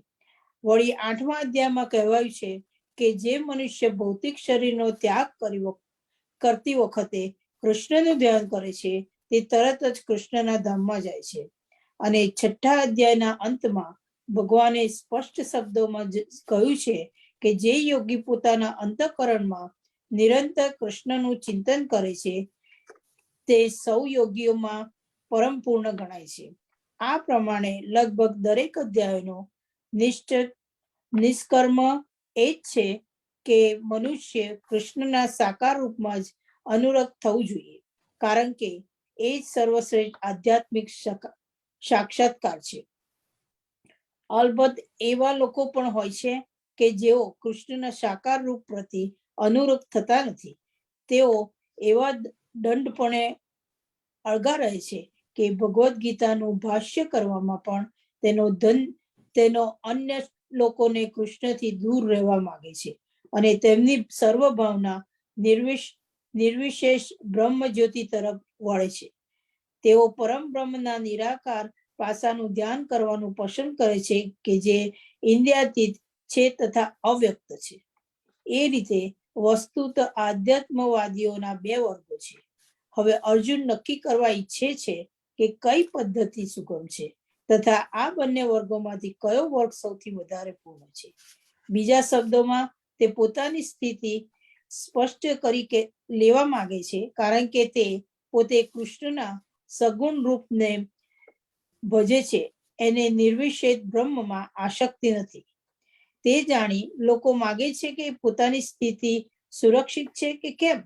વળી 8મા અધ્યાયમાં કહેવાયું છે કે જે મનુષ્ય ભૌતિક શરીરનો ત્યાગ કરતી વખતે કૃષ્ણનું ધ્યાન કરે છે તે તરત જ કૃષ્ણના ધામમાં જાય છે. અને 6ઠા અધ્યાયના અંતમાં ભગવાને સ્પષ્ટ શબ્દોમાં કહ્યું છે કે જે યોગી પોતાના અંતઃકરણમાં નિરંતર કૃષ્ણનું ચિંતન કરે છે તે સૌ યોગીઓમાં પરમ પૂર્ણ ગણાય છે. આ પ્રમાણે લગભગ દરેક અધ્યાયનો નિષ્કર્મ એ જ છે કે મનુષ્ય કૃષ્ણના સાકાર રૂપમાં જ અનુરક્ત થવું જોઈએ, કારણ કે એ જ સર્વશ્રેષ્ઠ આધ્યાત્મિક સાક્ષાત્કાર છે. અલબત્ત એવા લોકો પણ હોય છે કે જેઓ કૃષ્ણના સાકાર રૂપ પ્રતિ અનુરક્ત થતા નથી. તેઓ એવા દંડપણે અળગા રહે છે કે ભગવદ્ ગીતાનું ભાષ્ય કરવામાં પણ તેનો અન્ય લોકોને કૃષ્ણથી દૂર રહેવા માંગે છે અને તેમની સર્વ ભાવના નિર્વિશેષ બ્રહ્મ જ્યોતિ તરફ વળે છે. તેઓ પરમ બ્રહ્મના નિરાકાર પાસાનું ધ્યાન કરવાનું પસંદ કરે છે કે જે ઇન્દ્રિયાતીત છે તથા અવ્યક્ત છે. એ રીતે વસ્તુત આધ્યાત્મવાદીઓના બે વર્ગો છે. હવે અર્જુન નક્કી કરવા ઈચ્છે છે કે કઈ પદ્ધતિ સુગમ છે તથા આ બંને વર્ગોમાંથી કયો વર્ગ સૌથી વધારે પૂર્ણ છે. બીજા શબ્દોમાં તે પોતાની સ્થિતિ સ્પષ્ટ કરી લેવા માંગે છે, કારણ કે તે પોતે કૃષ્ણના સગુણ રૂપને ભજે છે. એને નિર્વિશેષ બ્રહ્મમાં આસક્તિ નથી. તે જાણી લોકો માગે છે કે પોતાની સ્થિતિ સુરક્ષિત છે કે કેમ.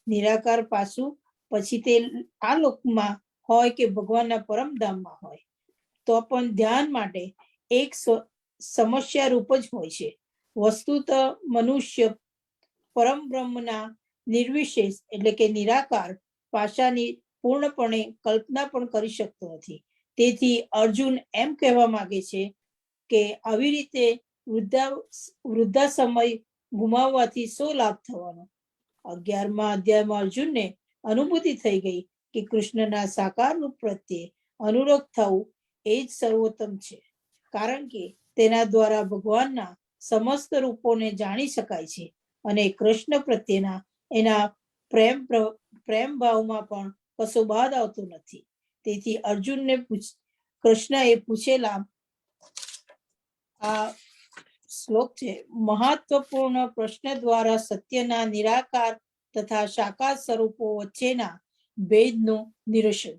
નિરાકાર પાછું પછી તે આ લોકમાં હોય કે ભગવાનના પરમધામમાં હોય તો પણ ધ્યાન માટે એક સમસ્યા રૂપ જ હોય છે. વસ્તુત મનુષ્ય પરમ બ્રહ્મના નિર્વિશેષ એટલે કે નિરાકાર પાસાની પૂર્ણપણે કલ્પના પણ કરી શકતો નથી. તેથી અર્જુન એમ કહેવા માંગે છે કે આવી રીતે વૃદ્ધા સમય ગુમાવવાથી શું લાભ થવાનો. 11મા અધ્યાયમાં અર્જુનને અનુભૂતિ થઈ ગઈ કે કૃષ્ણના સાકાર રૂપ પ્રત્યે અનુરક્ત થવું એ જ સર્વોત્તમ છે, કારણ કે તેના દ્વારા ભગવાનના સમસ્ત રૂપોને જાણી શકાય છે અને કૃષ્ણ પ્રત્યેના એના પ્રેમ ભાવમાં પણ કશો બાદ આવતો નથી. તેથી અર્જુનને કૃષ્ણએ પૂછેલા આ શ્લોક છે મહત્વપૂર્ણ પ્રશ્ન દ્વારા સત્યના નિરાકાર તથા સાકાર સ્વરૂપો વચ્ચેના ભેદનું નિરસન.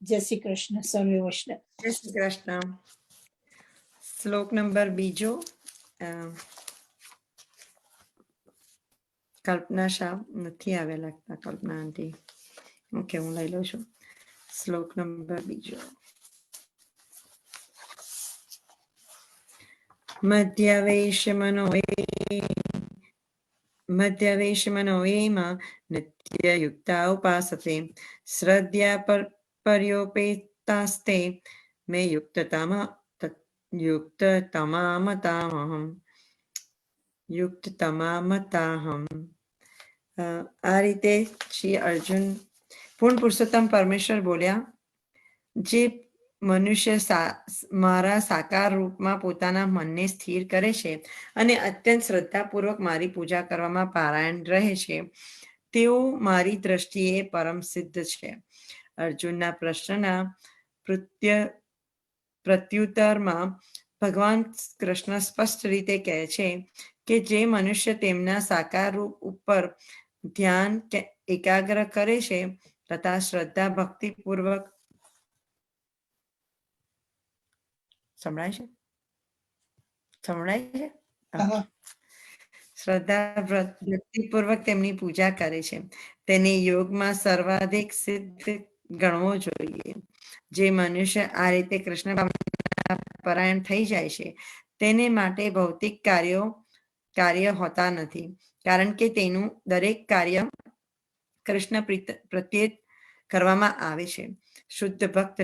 જય શ્રી કૃષ્ણ. સર્વે વૈષ્ણવ. જય શ્રી કૃષ્ણ. શ્લોક નંબર 2. કલ્પના શાહ નથી આવ્યા લાગતા. કલ્પના આંટી. ઓકે, હું લઈ લઉં છું. શ્લોક નંબર 2. મધ્યવેશ મનોએમાં નિત્યયુક્તા ઉપાસતે શ્રદ્ધ્યા પર્યોપેતાસ્તે મે યુક્તતમામતાહમ. આ રીતે શ્રી અર્જુન પૂર્ણ પુરુષોત્તમ પરમેશ્વર બોલ્યા, જે મનુષ્ય મારા સાકાર રૂપમાં પોતાના મનને સ્થિર કરે છે અને અત્યંત શ્રદ્ધાપૂર્વક મારી પૂજા કરવામાં પારાયણ રહે છે, તેઓ મારી દ્રષ્ટિએ પરમ સિદ્ધ છે. અર્જુનના પ્રશ્નના પ્રત્યુત્તરમાં ભગવાન કૃષ્ણ સ્પષ્ટ રીતે કહે છે કે જે મનુષ્ય તેમના સાકાર રૂપ ઉપર ધ્યાન એકાગ્ર કરે છે તથા શ્રદ્ધા ભક્તિપૂર્વક શ્રદ્ધા ભક્તિપૂર્વક તેમની પૂજા કરે છે, તેને યોગમાં સર્વાધિક સિદ્ધ ગણવો જોઈએ. જે મનુષ્ય આ રીતે કૃષ્ણ પરાયણ થઈ જાય છે તેને માટે ભૌતિક કાર્ય હોતા નથી, કારણ કે તેનું દરેક કાર્ય કૃષ્ણ પ્રત્યે કરવામાં આવે છે. શુદ્ધ ભક્ત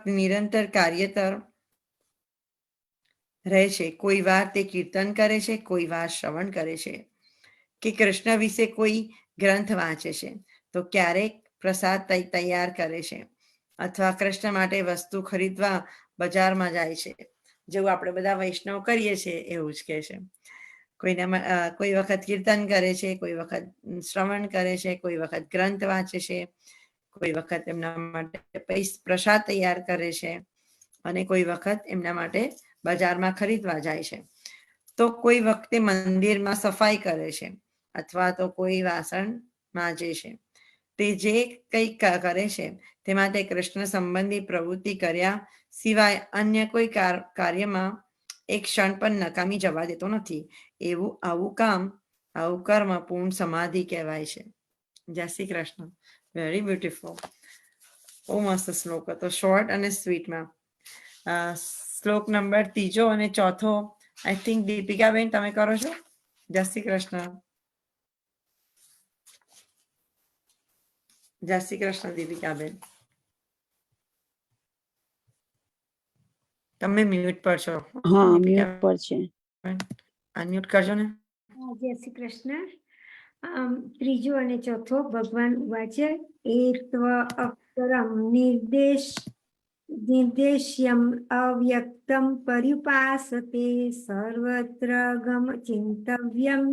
નિરંતર કાર્યતર રહે છે. કોઈ વાર તે કીર્તન કરે છે, કોઈ વાર શ્રવણ કરે છે કે કૃષ્ણ વિશે કોઈ ગ્રંથ વાંચે છે, તો ક્યારેક પ્રસાદ તૈયાર કરે છે અથવા કૃષ્ણ માટે વસ્તુ ખરીદવા બજારમાં જાય છે. જેવું આપણે બધા વૈષ્ણવ કરીએ છીએ એવું જ કહે છે. કોઈ વખત કીર્તન કરે છે, કોઈ વખત શ્રવણ કરે છે, કોઈ વખત ગ્રંથ વાંચે છે, કોઈ વખત એમના માટે પ્રસાદ તૈયાર કરે છે અને કોઈ વખત એમના માટે બજારમાં ખરીદવા જાય છે. તો કોઈ વખતે મંદિરમાં સફાઈ કરે છે અથવા તો કોઈ વાસણ માંજે છે. તે જે કંઈક કરે છે તેમાં તે કૃષ્ણ સંબંધી પ્રવૃત્તિ કર્યા સિવાય અન્ય કોઈ કાર્યમાં એક ક્ષણ પણ નકામી જવા દેતો નથી. આવું કર્મ પૂર્ણ સમાધિ કહેવાય છે. જય શ્રી કૃષ્ણ. Very beautiful. બહુ મસ્ત શ્લોક હતો, શોર્ટ અને સ્વીટમાં. શ્લોક નંબર 3 અને 4 આઈ થિંક દીપિકાબેન તમે કરો છો. જય શ્રી કૃષ્ણ. જય શ્રી કૃષ્ણ દીપિકાબેન. તમે મ્યુટ પર છો. હા, મ્યુટ પર છે. અનમ્યુટ કરજો ને. જય શ્રી કૃષ્ણ. 3 અને 4 ભગવાન વાચે એત્વ અક્ષરમ નિર્દેશ્યમ અવ્યક્તમ પર્યુપાસતે સર્વત્ર ગમ ચિંતવ્યમ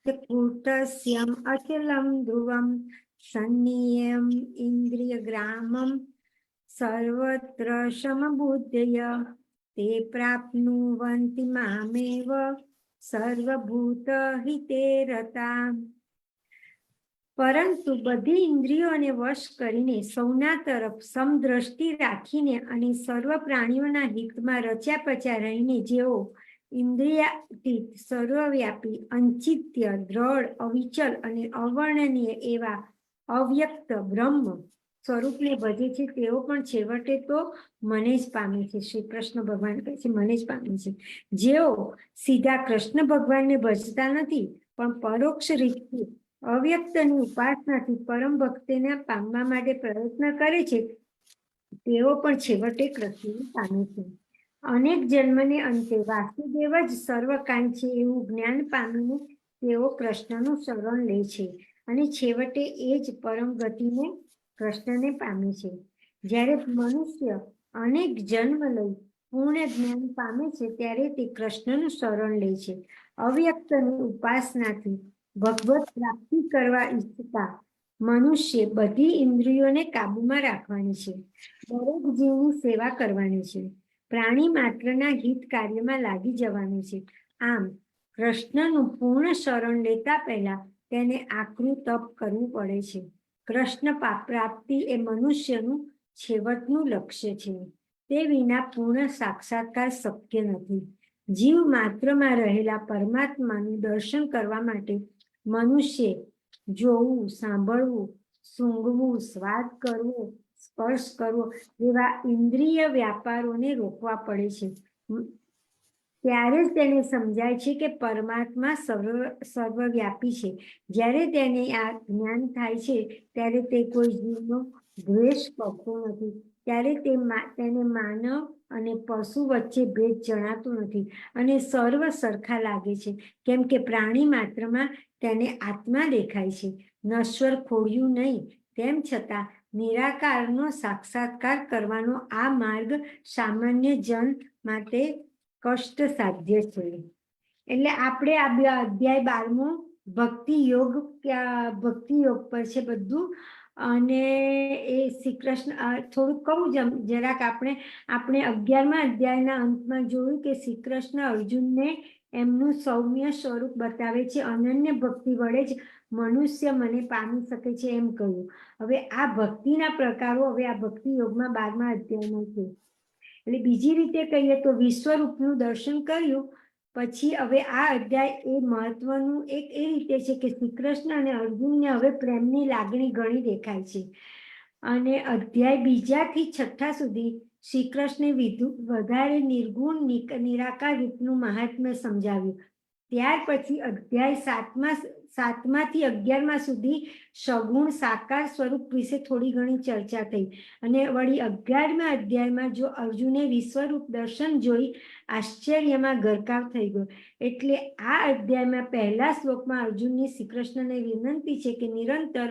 કૂટસ્યમ અચલમ ધ્રુવમ સન્નિયમ ઇન્દ્રિયગ્રામમ સર્વત્ર સમબુદ્ધય તે પ્રાપ્નુવન્તિ મામેવ સર્વભૂત હિતે રતા. પરંતુ બધી ઇન્દ્રિયોને વશ કરીને સૌના તરફ સમદ્રષ્ટિ રાખીને અને સર્વ પ્રાણીઓના હિતમાં રચ્યા પચ્યા રહીને જેઓ ઇન્દ્રિયાતીત સર્વવ્યાપી અંચિત્ય દ્રઢ અવિચલ અને અવર્ણનીય એવા અવ્યક્ત બ્રહ્મ સ્વરૂપને ભજે છે તેઓ પણ છેવટે તો મને જ પામે છે. શ્રી કૃષ્ણ ભગવાન કહે છે મને જ પામે છે. જેઓ સીધા કૃષ્ણ ભગવાનને ભજતા નથી પણ પરોક્ષ રીતે અવ્યક્તની ઉપાસનાથી પરમ ભક્તિને પામવા માટે પ્રયત્ન કરે છે તેઓ પણ છેવટે કૃષ્ણને પામે છે. અનેક જન્મને અંતે વાસુદેવ જ સર્વકાંડ છે એવું જ્ઞાન પામીને તેઓ કૃષ્ણનું શરણ લે છે અને છેવટે એ જ પરમ ગતિને કૃષ્ણને પામે છે. જ્યારે મનુષ્ય અનેક જન્મ લઈ પૂર્ણ જ્ઞાન પામે છે ત્યારે તે કૃષ્ણનું શરણ લે છે. અવ્યક્તની ઉપાસનાથી ભગવત પ્રાપ્તિ કરવા ઈચ્છતા મનુષ્ય બધી ઇન્દ્રિયોને કાબુમાં રાખવાની છે, દરેક જીવની સેવા કરવાની છે, પ્રાણી માત્રના હિત કાર્યમાં લાગી જવાનું છે આમ કૃષ્ણનું પૂર્ણ શરણ લેતા પહેલા તેને આકરું તપ કરવું પડે છે. કૃષ્ણ પ્રાપ્તિ એ મનુષ્યનું છેવટનું લક્ષ્ય છે. તે વિના પૂર્ણ સાક્ષાત્કાર શક્ય નથી. જીવ માત્રમાં રહેલા પરમાત્માનું દર્શન કરવા માટે મનુષ્ય જોવું, સાંભળવું, સૂંઘવું, સ્વાદ કરવો, સ્પર્શ કરવો એવા ઇન્દ્રિય વ્યાપારોને રોકવા પડે છે. ત્યારે જ તેને સમજાય છે કે પરમાત્મા સર્વવ્યાપી છે. જ્યારે તેને આ જ્ઞાન થાય છે ત્યારે તે કોઈ જીવનો દ્વેષ કરતો નથી. ત્યારે તેને માનવ અને પશુ વચ્ચે ભેદ જણાતો નથી અને સર્વ સરખા લાગે છે, કેમ કે પ્રાણી માત્રમાં તેને આત્મા દેખાય છે, નશ્વર ખોડિયું નહીં. તેમ છતાં નિરાકારનો સાક્ષાત્કાર કરવાનો આ માર્ગ સામાન્ય જન માટે કષ્ટ સાધ્ય છે. એટલે આપણે આ અધ્યાય 12મો ભક્તિ યોગ પર છે બધું. અને એ શ્રી કૃષ્ણ થોડુંક કહું જરાક આપણે 11મા અધ્યાયના અંતમાં જોયું કે શ્રી કૃષ્ણ અર્જુનને એમનું સૌમ્ય સ્વરૂપ બતાવે છે. અનન્ય ભક્તિ વડે જ મનુષ્ય મને પામી શકે છે એમ કહ્યું. હવે આ ભક્તિના પ્રકારો હવે આ ભક્તિ યોગમાં 12મા અધ્યાયમાં છે. એટલે બીજી રીતે કહીએ તો વિશ્વરૂપનું દર્શન કર્યું પછી હવે આ અધ્યાય એ મહત્વનું એક એ રીતે છે કે શ્રી કૃષ્ણ અને અર્જુનને હવે પ્રેમની લાગણી ઘણી દેખાય છે. અને અધ્યાય 2 થી 6 સુધી શ્રી કૃષ્ણે વધારે નિર્ગુણ નિરાકાર રૂપનું મહાત્મ્ય સમજાવ્યું. ત્યાર પછી અધ્યાય 7મા થી 11મા સુધી સગુણ સાકાર સ્વરૂપ વિશે થોડી ઘણી ચર્ચા થઈ. અને વળી 11મા અધ્યાયમાં જો અર્જુને વિશ્વરૂપ દર્શન જોઈ આશ્ચર્યમાં ગરકાવ થઈ ગયો. એટલે આ અધ્યાયમાં પહેલા શ્લોકમાં અર્જુનની શ્રી કૃષ્ણને વિનંતી છે કે નિરંતર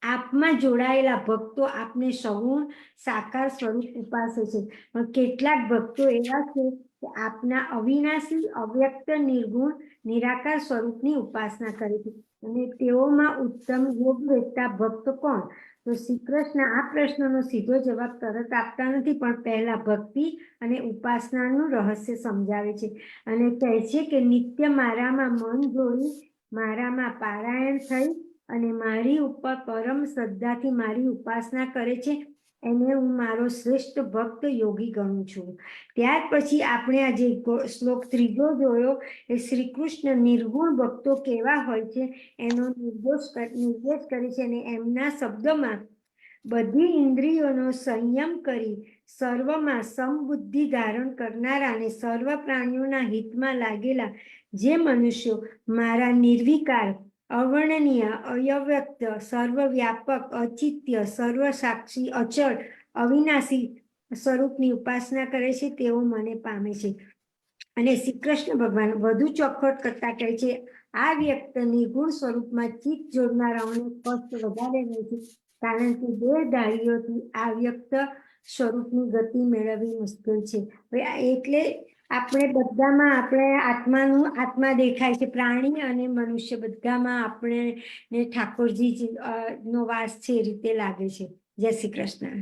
આપમાં જોડાયેલા ભક્તો આપને સગુણ સાકાર સ્વરૂપ ઉપાસે છે, પણ કેટલાક ભક્તો એવા છે કે આપના અવિનાશી અવ્યક્ત નિર્ગુણ નિરાકાર સ્વરૂપની ઉપાસના કરે છે. અને તેઓમાં ઉત્તમ યોગ વેદતા ભક્ત કોણ? તો શ્રી કૃષ્ણ આ પ્રશ્નનો સીધો જવાબ તરત આપતા નથી, પણ પહેલા ભક્તિ અને ઉપાસનાનું રહસ્ય સમજાવે છે અને કહે છે કે નિત્ય મારામાં મન જોડી મારામાં પારાયણ થઈ અને મારી ઉપર પરમ શ્રદ્ધાથી મારી ઉપાસના કરે છે એને હું મારો શ્રેષ્ઠ ભક્ત યોગી ગણું છું. ત્યાર પછી આપણે આ જે શ્લોક 3 જોયો એ શ્રી કૃષ્ણ નિર્ગુણ ભક્તો કેવા હોય છે એનો નિર્દેશ કરે છે. અને એમના શબ્દોમાં બધી ઇન્દ્રિયોનો સંયમ કરી સર્વમાં સમબુદ્ધિ ધારણ કરનારા અને સર્વ પ્રાણીઓના હિતમાં લાગેલા જે મનુષ્યો મારા નિર્વિકાર, અવર્ણનીય, અવ્યક્ત, સર્વવ્યાપક, અચિત્ય, સર્વસાક્ષી, અચળ, અવિનાશી સ્વરૂપની ઉપાસના કરે છે તેઓ મને પામે છે. અને શ્રી કૃષ્ણ ભગવાન વધુ ચોખવટ કરતા કહે છે આ વ્યક્ત નિર્ગુણ સ્વરૂપમાં ચિત્ત જોડનારાઓને કષ્ટ વધારે રહે છે, કારણ કે દેહધારીઓથી આ વ્યક્ત સ્વરૂપની ગતિ મેળવવી મુશ્કેલ છે. એટલે આપણે બધામાં આત્મા દેખાય છે, પ્રાણી અને મનુષ્ય બધામાં આપણે ઠાકોરજી નો વાસ છે એ રીતે લાગે છે. જય શ્રી કૃષ્ણ.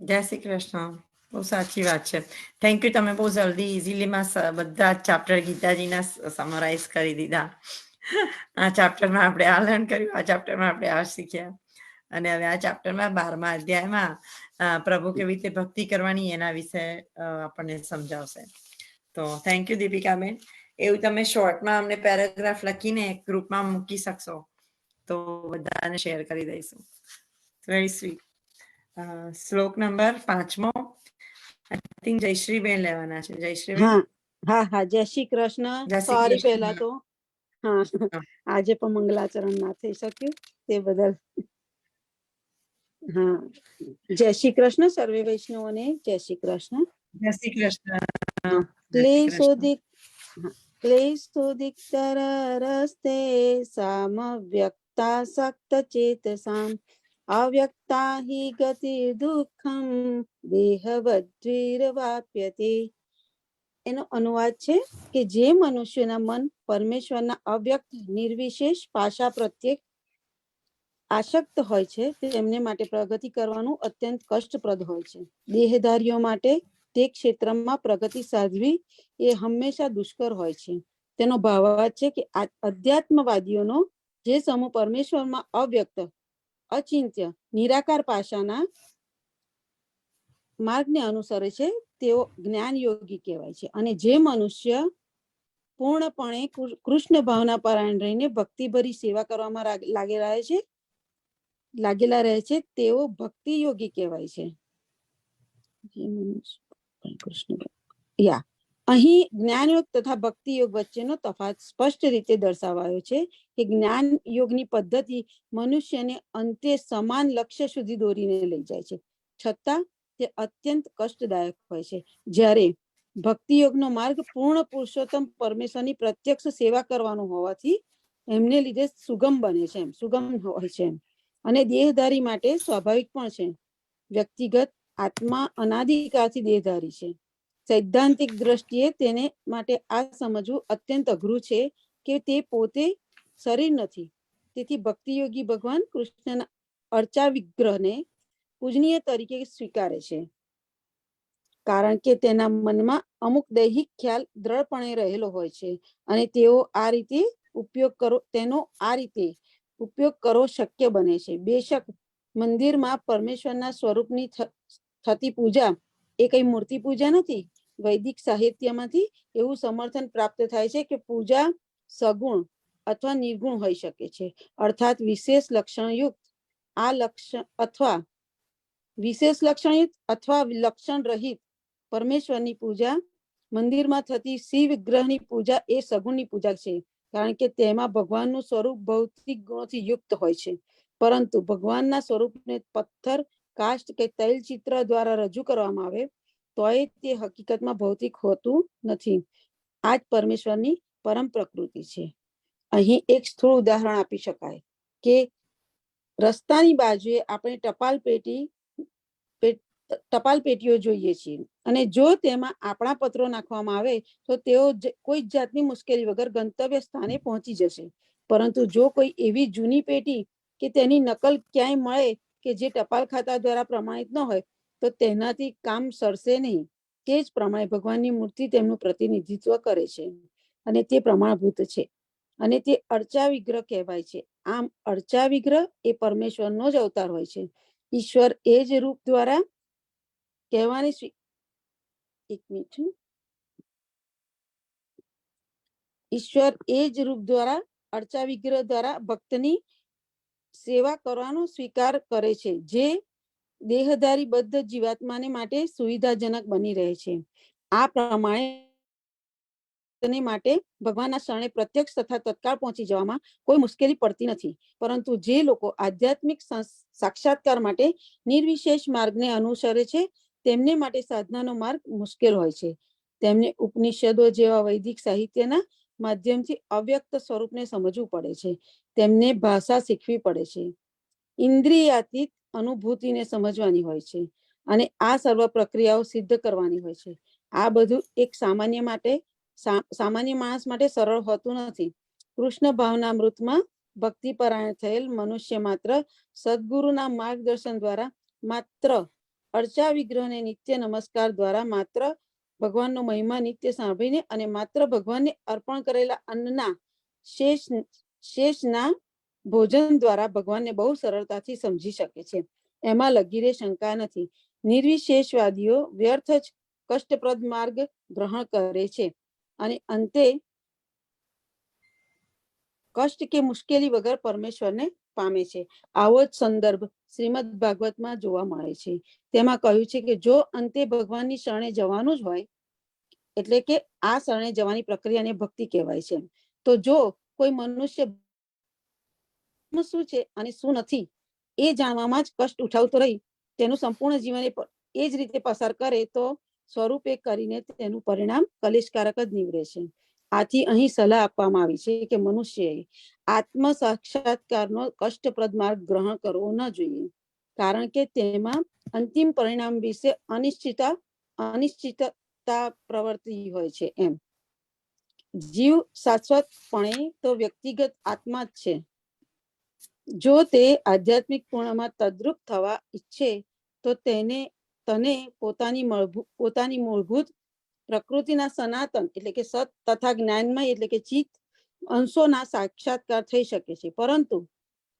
જય શ્રી કૃષ્ણ. બહુ સાચી વાત છે. Thank you. તમે બહુ જલ્દી ઇઝીલીમાં બધા ચેપ્ટર ગીતાજીના સમરાઇઝ કરી દીધા. આ ચેપ્ટરમાં આપણે આ લર્ન કર્યું, આ ચેપ્ટરમાં આપણે આ શીખ્યા, અને હવે આ ચેપ્ટરમાં 12મા અધ્યાયમાં પ્રભુ કેવી રીતે ભક્તિ કરવાની એના વિશે આપણને સમજાવશે. તો થેન્ક યુ દીપિકાબેન. એવું તમે શોર્ટમાં અમને પેરેગ્રાફ લખીને ગ્રુપમાં મૂકી શકશો તો બધાને શેર કરી દઈશું. Very sweet. શ્લોક નંબર 5મો આઈ થિંક જયશ્રીબેન લેવાના છે. જયશ્રીબેન. હા જય શ્રી કૃષ્ણ. સોરી પહેલા તો આજે પણ મંગલાચરણ ના થઈ શક્યું તે બદલ. હા, જય શ્રી કૃષ્ણ સર્વે વૈષ્ણવોને. જય શ્રી કૃષ્ણ. જય શ્રી કૃષ્ણ. ક્લેશોદિક્તરસ્તે સામવ્યક્તા સક્ત ચેતસામ અવ્યક્તા હિ ગતિ દુઃખમ દેહવદ્વીરવાપ્યતે. એનો અનુવાદ છે કે જે મનુષ્યના મન પરમેશ્વરના અવ્યક્ત નિર્વિશેષ પાશા પ્રત્યે આસક્ત હોય છે તેમને માટે પ્રગતિ કરવાનું અત્યંત કષ્ટપ્રદ હોય છે. દેહધારીઓ માટે તે ક્ષેત્રમાં પ્રગતિ સાધવી એ હંમેશા દુષ્કર હોય છે. તેનો ભાવાર્થ છે કે અધ્યાત્મવાદીઓનો જે સમૂહ પરમેશ્વરમાં અવ્યક્ત, અચિંત્ય, નિરાકાર પાશાના માર્ગને અનુસરે છે તેઓ જ્ઞાન યોગી કહેવાય છે. અને જે મનુષ્ય પૂર્ણપણે કૃષ્ણ ભાવના પરાયણ રહીને ભક્તિભરી સેવા કરવામાં લાગેલા રહે છે તેઓ ભક્તિ યોગી કહેવાય છે. અહીં જ્ઞાન યોગ તથા ભક્તિ યોગ વચ્ચેનો તફાત સ્પષ્ટ રીતે દર્શાવાયો છે કે જ્ઞાન યોગની પદ્ધતિ મનુષ્યને અંતે સમાન લક્ષ્ય સુધી દોરીને લઈ જાય છે, છતાં તે અત્યંત કષ્ટદાયક હોય છે. જ્યારે ભક્તિ યોગનો માર્ગ પૂર્ણ પુરુષોત્તમ પરમેશ્વરની પ્રત્યક્ષ સેવા કરવાનો હોવાથી એમને લીધે સુગમ બને છે, સુગમ હોય છે અને દેહધારી માટે સ્વાભાવિક પણ છે. વ્યક્તિગત આત્મા અનાદિકાળથી દેહધારી છે. સૈદ્ધાંતિક દ્રષ્ટિએ તેને માટે આ સમજવું અત્યંત અઘરું છે કે તે પોતે શરીર નથી. તેથી ભક્તિ યોગી ભગવાન કૃષ્ણના અર્ચા વિગ્રહને પૂજનીય તરીકે સ્વીકારે છે, કારણ કે તેના મનમાં અમુક દૈહિક ખ્યાલ દ્રઢપણે રહેલો હોય છે અને તેનો આ રીતે ઉપયોગ કરવો શક્ય બને છે. બેશક મંદિરમાં પરમેશ્વરના સ્વરૂપની થતી પૂજા એ કઈ મૂર્તિ પૂજા નથી. વૈદિક સાહિત્યમાંથી એવું સમર્થન પ્રાપ્ત થાય છે કે પૂજા સગુણ અથવા નિર્ગુણ હોઈ શકે છે, અર્થાત વિશેષ લક્ષણયુક્ત અથવા લક્ષણ રહિત પરમેશ્વરની પૂજા. મંદિરમાં થતી શિવ વિગ્રહની પૂજા એ સગુણની પૂજા છે, કારણ કે તેમાં ભગવાનનું સ્વરૂપ ભૌતિક ગુણોથી યુક્ત હોય છે. પરંતુ ભગવાનના સ્વરૂપને પથ્થર, કાષ્ઠ કે તૈલ ચિત્ર દ્વારા રજૂ કરવામાં આવે તો તે હકીકતમાં ભૌતિક હોતું નથી. આ જ પરમેશ્વરની પરમ પ્રકૃતિ છે. અહીં એક સ્થૂળ ઉદાહરણ આપી શકાય કે રસ્તાની બાજુએ આપણે ટપાલ પેટીઓ જોઈએ છીએ અને જો તેમાં આપણા પત્રો નાખવામાં આવે તો તેઓ કોઈ જાતની મુશ્કેલી વગર ગંતવ્ય સ્થાને પહોંચી જશે. પરંતુ જો કોઈ એવી જૂની પેટી કે તેની નકલ ક્યાંય મળે કે જે ટપાલ ખાતા દ્વારા પ્રમાણિત ન હોય તો તેનાથી કામ સરશે નહીં. તે જ પ્રમાણે ભગવાનની મૂર્તિ તેમનું પ્રતિનિધિત્વ કરે છે અને તે પ્રમાણભૂત છે અને તે અર્ચા વિગ્રહ કહેવાય છે. આમ અર્ચા વિગ્રહ એ પરમેશ્વરનો જ અવતાર હોય છે. ઈશ્વર એ જ રૂપ દ્વારા અર્ચા વિગ્રહ દ્વારા ભક્તની સેવા કરવાનો સ્વીકાર કરે છે, જે દેહધારી બદ્ધ જીવાત્માને માટે સુવિધાજનક બની રહે છે. આ પ્રમાણે માટે ભગવાનના શરણે પ્રત્યક્ષ તથા તત્કાળ પહોંચી જવામાં કોઈ મુશ્કેલી પડતી નથી. પરંતુ જે લોકો આધ્યાત્મિક સાક્ષાત્કાર માટે નિર્વિશેષ માર્ગને અનુસરે છે તેમને માટે સાધનાનો માર્ગ મુશ્કેલ હોય છે. તેમને ઉપનિષદો જેવા વૈદિક સાહિત્યના માધ્યમથી અવ્યક્ત સ્વરૂપને સમજવું પડે છે. તેમને ભાષા શીખવી પડે છે, ઇન્દ્રિયાતીત અનુભૂતિને સમજવાની હોય છે અને આ સર્વ પ્રક્રિયાઓ સિદ્ધ કરવાની હોય છે. આ બધું એક સામાન્ય માણસ માટે સરળ હોતું નથી. કૃષ્ણ ભાવનામૃતમાં ભક્તિપરાયણ થયેલ મનુષ્ય માત્ર સદગુરુના માર્ગદર્શન દ્વારા, માત્ર અર્ચા વિગ્રહને નિત્ય નમસ્કાર દ્વારા, માત્ર ભગવાનનો મહિમા નિત્ય સાંભળીને અને માત્ર ભગવાનને અર્પણ કરેલા અન્નના શેષના ભોજન દ્વારા ભગવાનને બહુ સરળતાથી સમજી શકે છે. એમાં લગીરે શંકા નથી. નિર્વિશેષવાદીઓ વ્યર્થ જ કષ્ટપ્રદ માર્ગ ગ્રહણ કરે છે અને અંતે કષ્ટ કે મુશ્કેલી વગર પરમેશ્વરને પામે છે. આવો જ સંદર્ભ શ્રીમદ ભાગવતમાં જોવા મળે છે. તેમાં કહ્યું છે કે જો અંતે ભગવાનની શરણે જવાનું જ હોય, એટલે કે આ શરણે જવાની પ્રક્રિયાને ભક્તિ કહેવાય છે, તો જો કોઈ મનુષ્ય શું છે અને શું નથી એ જાણવામાં જ કષ્ટ ઉઠાવતો રહી તેનું સંપૂર્ણ જીવન એ જ રીતે પસાર કરે તો સ્વરૂપે કરીને તેનું પરિણામ કલેશકારક જ નીવડે છે. આથી અહીં સલાહ આપવામાં આવી છે કે મનુષ્યએ આત્મ સાક્ષાત્કારનો કષ્ટપ્રદ માર્ગ ગ્રહણ કરવો ન જોઈએ, કારણ કે તેમાં અંતિમ પરિણામ વિશે અનિશ્ચિતતા પ્રવર્તી હોય છે. એમ જીવ શાશ્વતપણે તો વ્યક્તિગત આત્મા જ છે. જો તે આધ્યાત્મિક પૂર્ણમાં તદ્રુપ થવા ઈચ્છે તો તેને તને પોતાની મૂળભૂત પ્રકૃતિના સનાતન એટલે કે સત તથા જ્ઞાનમય એટલે કે ચિત્ત અંશોના સાક્ષાત્કાર થઈ શકે છે, પરંતુ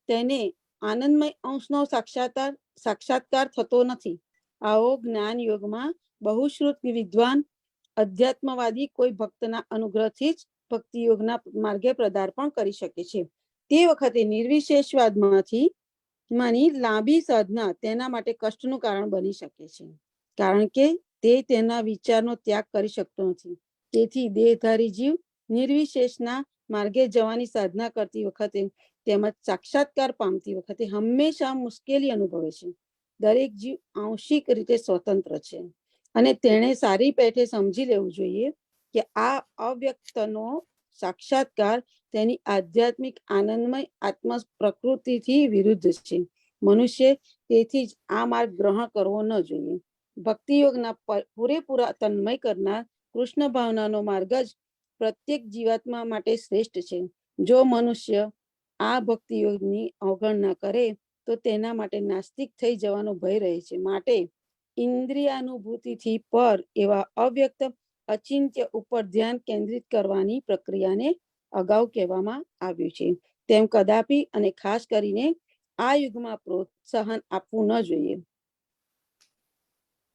તેને આનંદમય અંશનો સાક્ષાત્કાર થતો નથી. આવો જ્ઞાન યોગમાં બહુશ્રુત વિદ્વાન અધ્યાત્મવાદી કોઈ ભક્તના અનુગ્રહથી જ ભક્તિ યોગના માર્ગે પદાર્પણ કરી શકે છે. તે વખતે નિર્વિશેષવાદમાંથી માની લાંબી સાધના તેના માટે કષ્ટનું કારણ બની શકે છે, કારણ કે તે તેના વિચારનો ત્યાગ કરી શકતો નથી. તેથી દેહધારી જીવ નિર્વિશેષના માર્ગે જવાની સાધના કરતી વખતે તેમજ સાક્ષાત્કાર પામતી વખતે હંમેશા મુશ્કેલી અનુભવે છે. દરેક જીવ આંશિક રીતે સ્વતંત્ર છે અને તેણે સારી પેઠે સમજી લેવું જોઈએ કે આ અવ્યક્તનો સાક્ષાત્કાર તેની આધ્યાત્મિક આનંદમય આત્મ પ્રકૃતિથી વિરુદ્ધ છે. મનુષ્ય તેથી જ આ માર્ગ ગ્રહણ કરવો ન જોઈએ. ભક્તિ યોગના પૂરેપૂરા તન્મય કરનાર કૃષ્ણ ભાવનાનો માર્ગ જ પ્રત્યેક જીવાત્મા માટે શ્રેષ્ઠ છે. જો મનુષ્ય આ ભક્તિ યોગની અવગણના કરે તો તેના માટે નાસ્તિક થઈ જવાનો ભય રહે છે. માટે ઇન્દ્રિયાનુભૂતિથી પર એવા અવ્યક્ત અચિંત્ય ઉપર ધ્યાન કેન્દ્રિત કરવાની પ્રક્રિયાને અગાઉ કહેવામાં આવ્યું છે. તેમ કદાપી અને ખાસ કરીને આ યુગમાં પ્રોત્સાહન આપવું ન જોઈએ.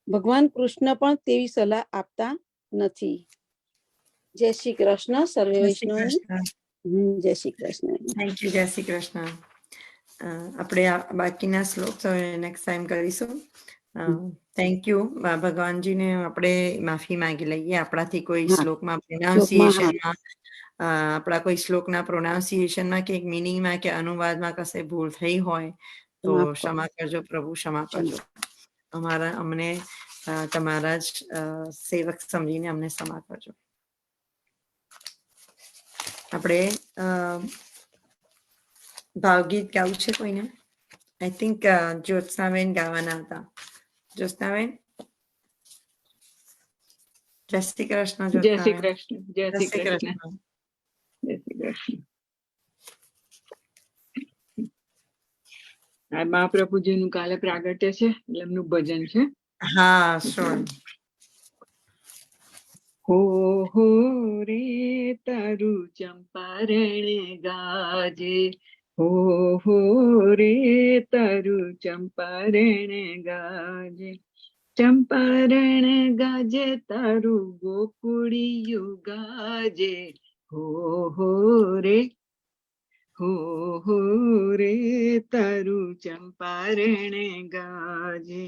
ભગવાન કૃષ્ણ પણ તેવી સલાહ આપતા નથી. જય શ્રી કૃષ્ણ સર્વે વૈષ્ણવ. જય શ્રી કૃષ્ણ. Thank you. જય શ્રી કૃષ્ણ. આપણે બાકીના શ્લોક નેક્સ્ટ ટાઈમ કરીશું. Thank you. ભગવાનજીને આપણે માફી માંગી લઈએ આપણાથી કોઈ શ્લોકમાં પ્રોનાઉન્સિએશનમાં આપણા કોઈ શ્લોકના પ્રોનાઉન્સિએશનમાં કે મિનિંગમાં કે અનુવાદમાં કશે ભૂલ થઈ હોય તો ક્ષમા કરજો પ્રભુ, ક્ષમા કરજો. અમને તમારા જ સેવક સમજીને અમને ક્ષમા કરજો. આપણે ભાવગીત ગાવું છે કોઈને? આઈ થિંક જ્યોત્સનાબેન ગાવાના હતા. જ્યોત્સનાબેન, જય શ્રી કૃષ્ણ. જય શ્રી કૃષ્ણ. જય શ્રી કૃષ્ણ. જય શ્રી કૃષ્ણ. આ મહાપ્રભુજીનું કાલે પ્રાગટ્ય છે એટલે એમનું ભજન છે. હા, શ્યોર. હો રે તારું ચંપારણ ગાજે, હો રે તારું ચંપારણ ગાજે, ચંપારણ ગાજે તારું ગોકુળિયું ગાજે, હો રે, હો રે તારું ચંપારણ ગાજે.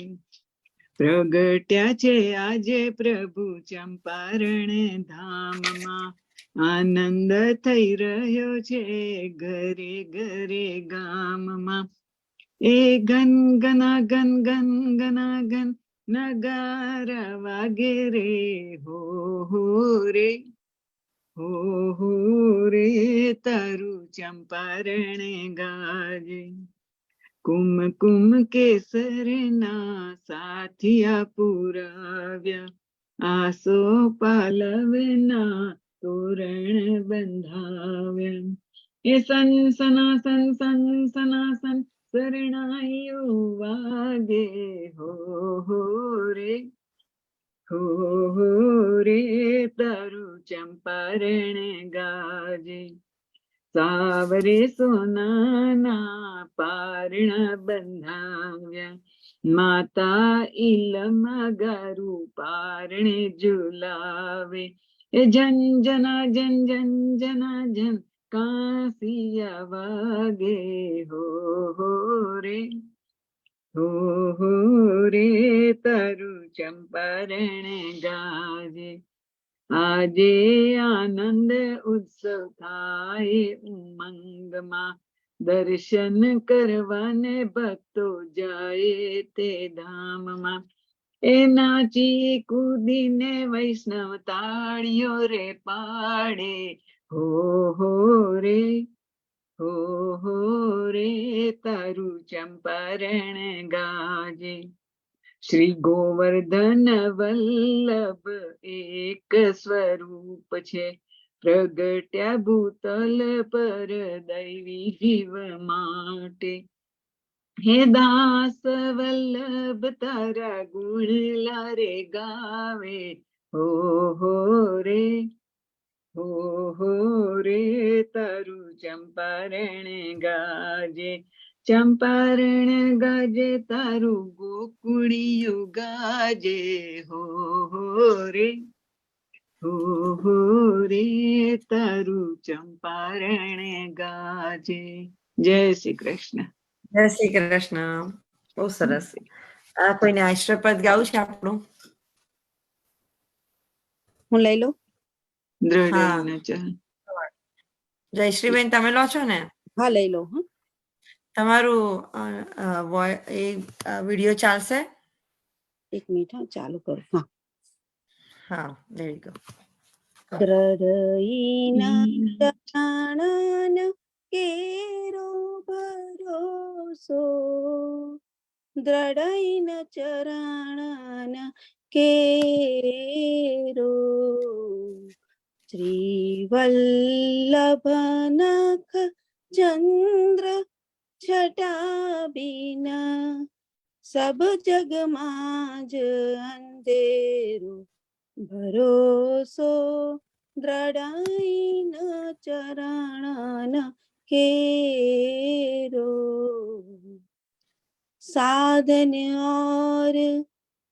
પ્રગટ્યા છે આજે પ્રભુ ચંપારણ ધામમાં, આનંદ થઈ રહ્યો છે ઘરે ઘરે ગામમાં. એ ગન ગના ગન ગન ગના ગન નગારા વાગે રે, હો રે, હો રે તારું ચંપારણ ગાજે. કુમ કુમ કેસરના સાથિયા પુરાવ્યા, આસો પાલવના તોરણ બંધાવ્યા. એ સન સનાસન સન સનાસન શરણાઈઓ વાગે, હો રે, હો રે તારું ચંપારણ ગાજે. સાવરે સોનાના પારણા બંધાવ્યા, માતા ઈલમાં ગારું પારણે ઝુલાવે. એ જન જના જન જન જના જન કાંસિયા વાગે, હો રે, હો રે તારું ચંપારણ ગાજે. આજે આનંદ ઉત્સવ થાય ઉમંગમાં, દર્શન કરવાને ભક્તો જાય તે ધામમાં. એ નાચી કૂદીને વૈષ્ણવ તાળીઓ રે પાડે, હો રે, હો રે તારું ચંપારણ ગાજે. શ્રી ગોવર્ધન વલ્લભ એક સ્વરૂપ છે, પ્રગટ્યા ભૂતલ પર દૈવી જીવ માટે. હે દાસ વલ્લભ તારા ગુણ લારે ગાવે, હો રે, હો રે તારું ચંપારણ ગાજે, ચંપારણ ગાજે તારું ગોકુળિયું ગાજે, હો રે, હો રે તારું ચંપારણ ગાજે. જય શ્રી કૃષ્ણ. જય શ્રી કૃષ્ણ. બહુ સરસ. આ કોઈને આશ્રપદ ગાવું છે આપણું? હું લઈ લઉં. દ્રઢ ચરણ. જયશ્રીબેન તમે લો છો ને? હા, લઈ લઉં. હા, તમારું વિડીયો ચાલશે? એક મિનિટ. હા, ચાલુ કરું. હા. હા, there you go. દ્રઢઈના ચરણન કેરો ભરોસો, દ્રઢઈન ચરણન કેરો, શ્રી વલ્લભનખ ચંદ્ર છટા બિના, સબ જગમાં જ અંધેરો ભરોસો, દ્રઢઈન ચરણન કેરો, साधन और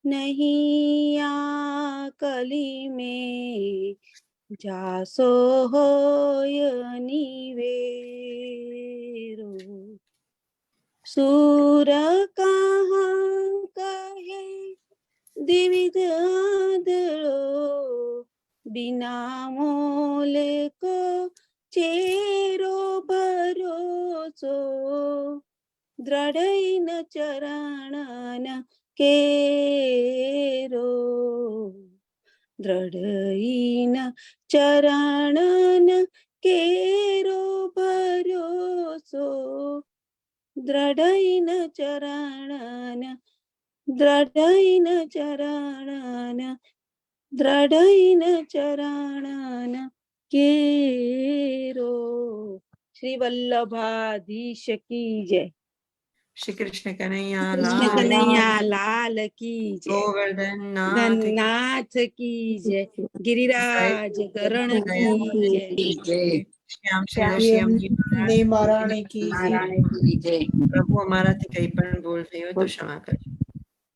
नहीं आकली में, जासो होय निवेरो, सूर कहाँ कहे द्विविध आदरो, बिना मोल को चेरो भरोसो, દ્રઢઈન ચરણન કેરો, દ્રઢઈન ચરણન કેરો ભરોસો, દ્રઢઈન ચરણન, દ્રઢઈન ચરણન, દ્રઢઈન ચરણન કેરો. શ્રી વલ્લભાધીશ કી જય. શ્રી કૃષ્ણ કનૈયા કૃષ્ણ લાલ, કનૈયા લાલ કી જય. ગોવર્ધન નાથ કી નાથ કી જય. ગિરિરાજ ગરણ કી જય. શ્યામ સુંદર શ્યામજી ને મહારાણી કી જય. પ્રભુ અમારાથી કઈ પણ ભૂલ થઈ હોય તો ક્ષમા કરજો.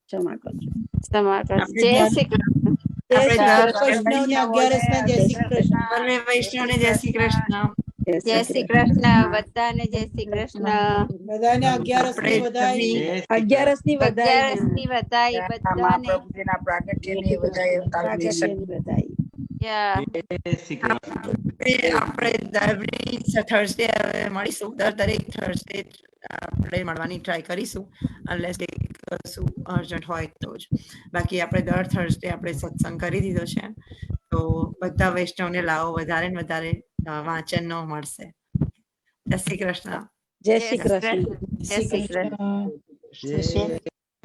ક્ષમા કરજો. તમારા જય શ્રી કૃષ્ણ. જય આપણે શ્રી દર વૈષ્ણવને 11 જય શ્રી કૃષ્ણ. સર્વે વૈષ્ણવને જય શ્રી કૃષ્ણ. જય શ્રી કૃષ્ણ. બધાને જય શ્રી કૃષ્ણ. બધાને 11 ની વધાઈ. 11 ની વધાઈ. 11 ની વધાઈ બધાને. પ્રાગટ્યની વધાઈ. યા. આપણે થર્સડે મળીશું. દરેક થર્સડે આપણે મળવાની ટ્રાય કરીશું, અનલેસ કશું અર્જન્ટ હોય તો જ. બાકી આપણે દર થર્સડે આપણે સત્સંગ કરી દીધો છે, તો બધા વૈષ્ણવને લાવો, વધારે ને વધારે વાંચનનો મળશે. જય શ્રી કૃષ્ણ. જય શ્રી કૃષ્ણ. જય શ્રી કૃષ્ણ. જય શ્રી કૃષ્ણ.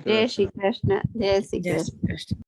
જય શ્રી કૃષ્ણ. જય શ્રી જય કૃષ્ણ. શ્રી કૃષ્ણ.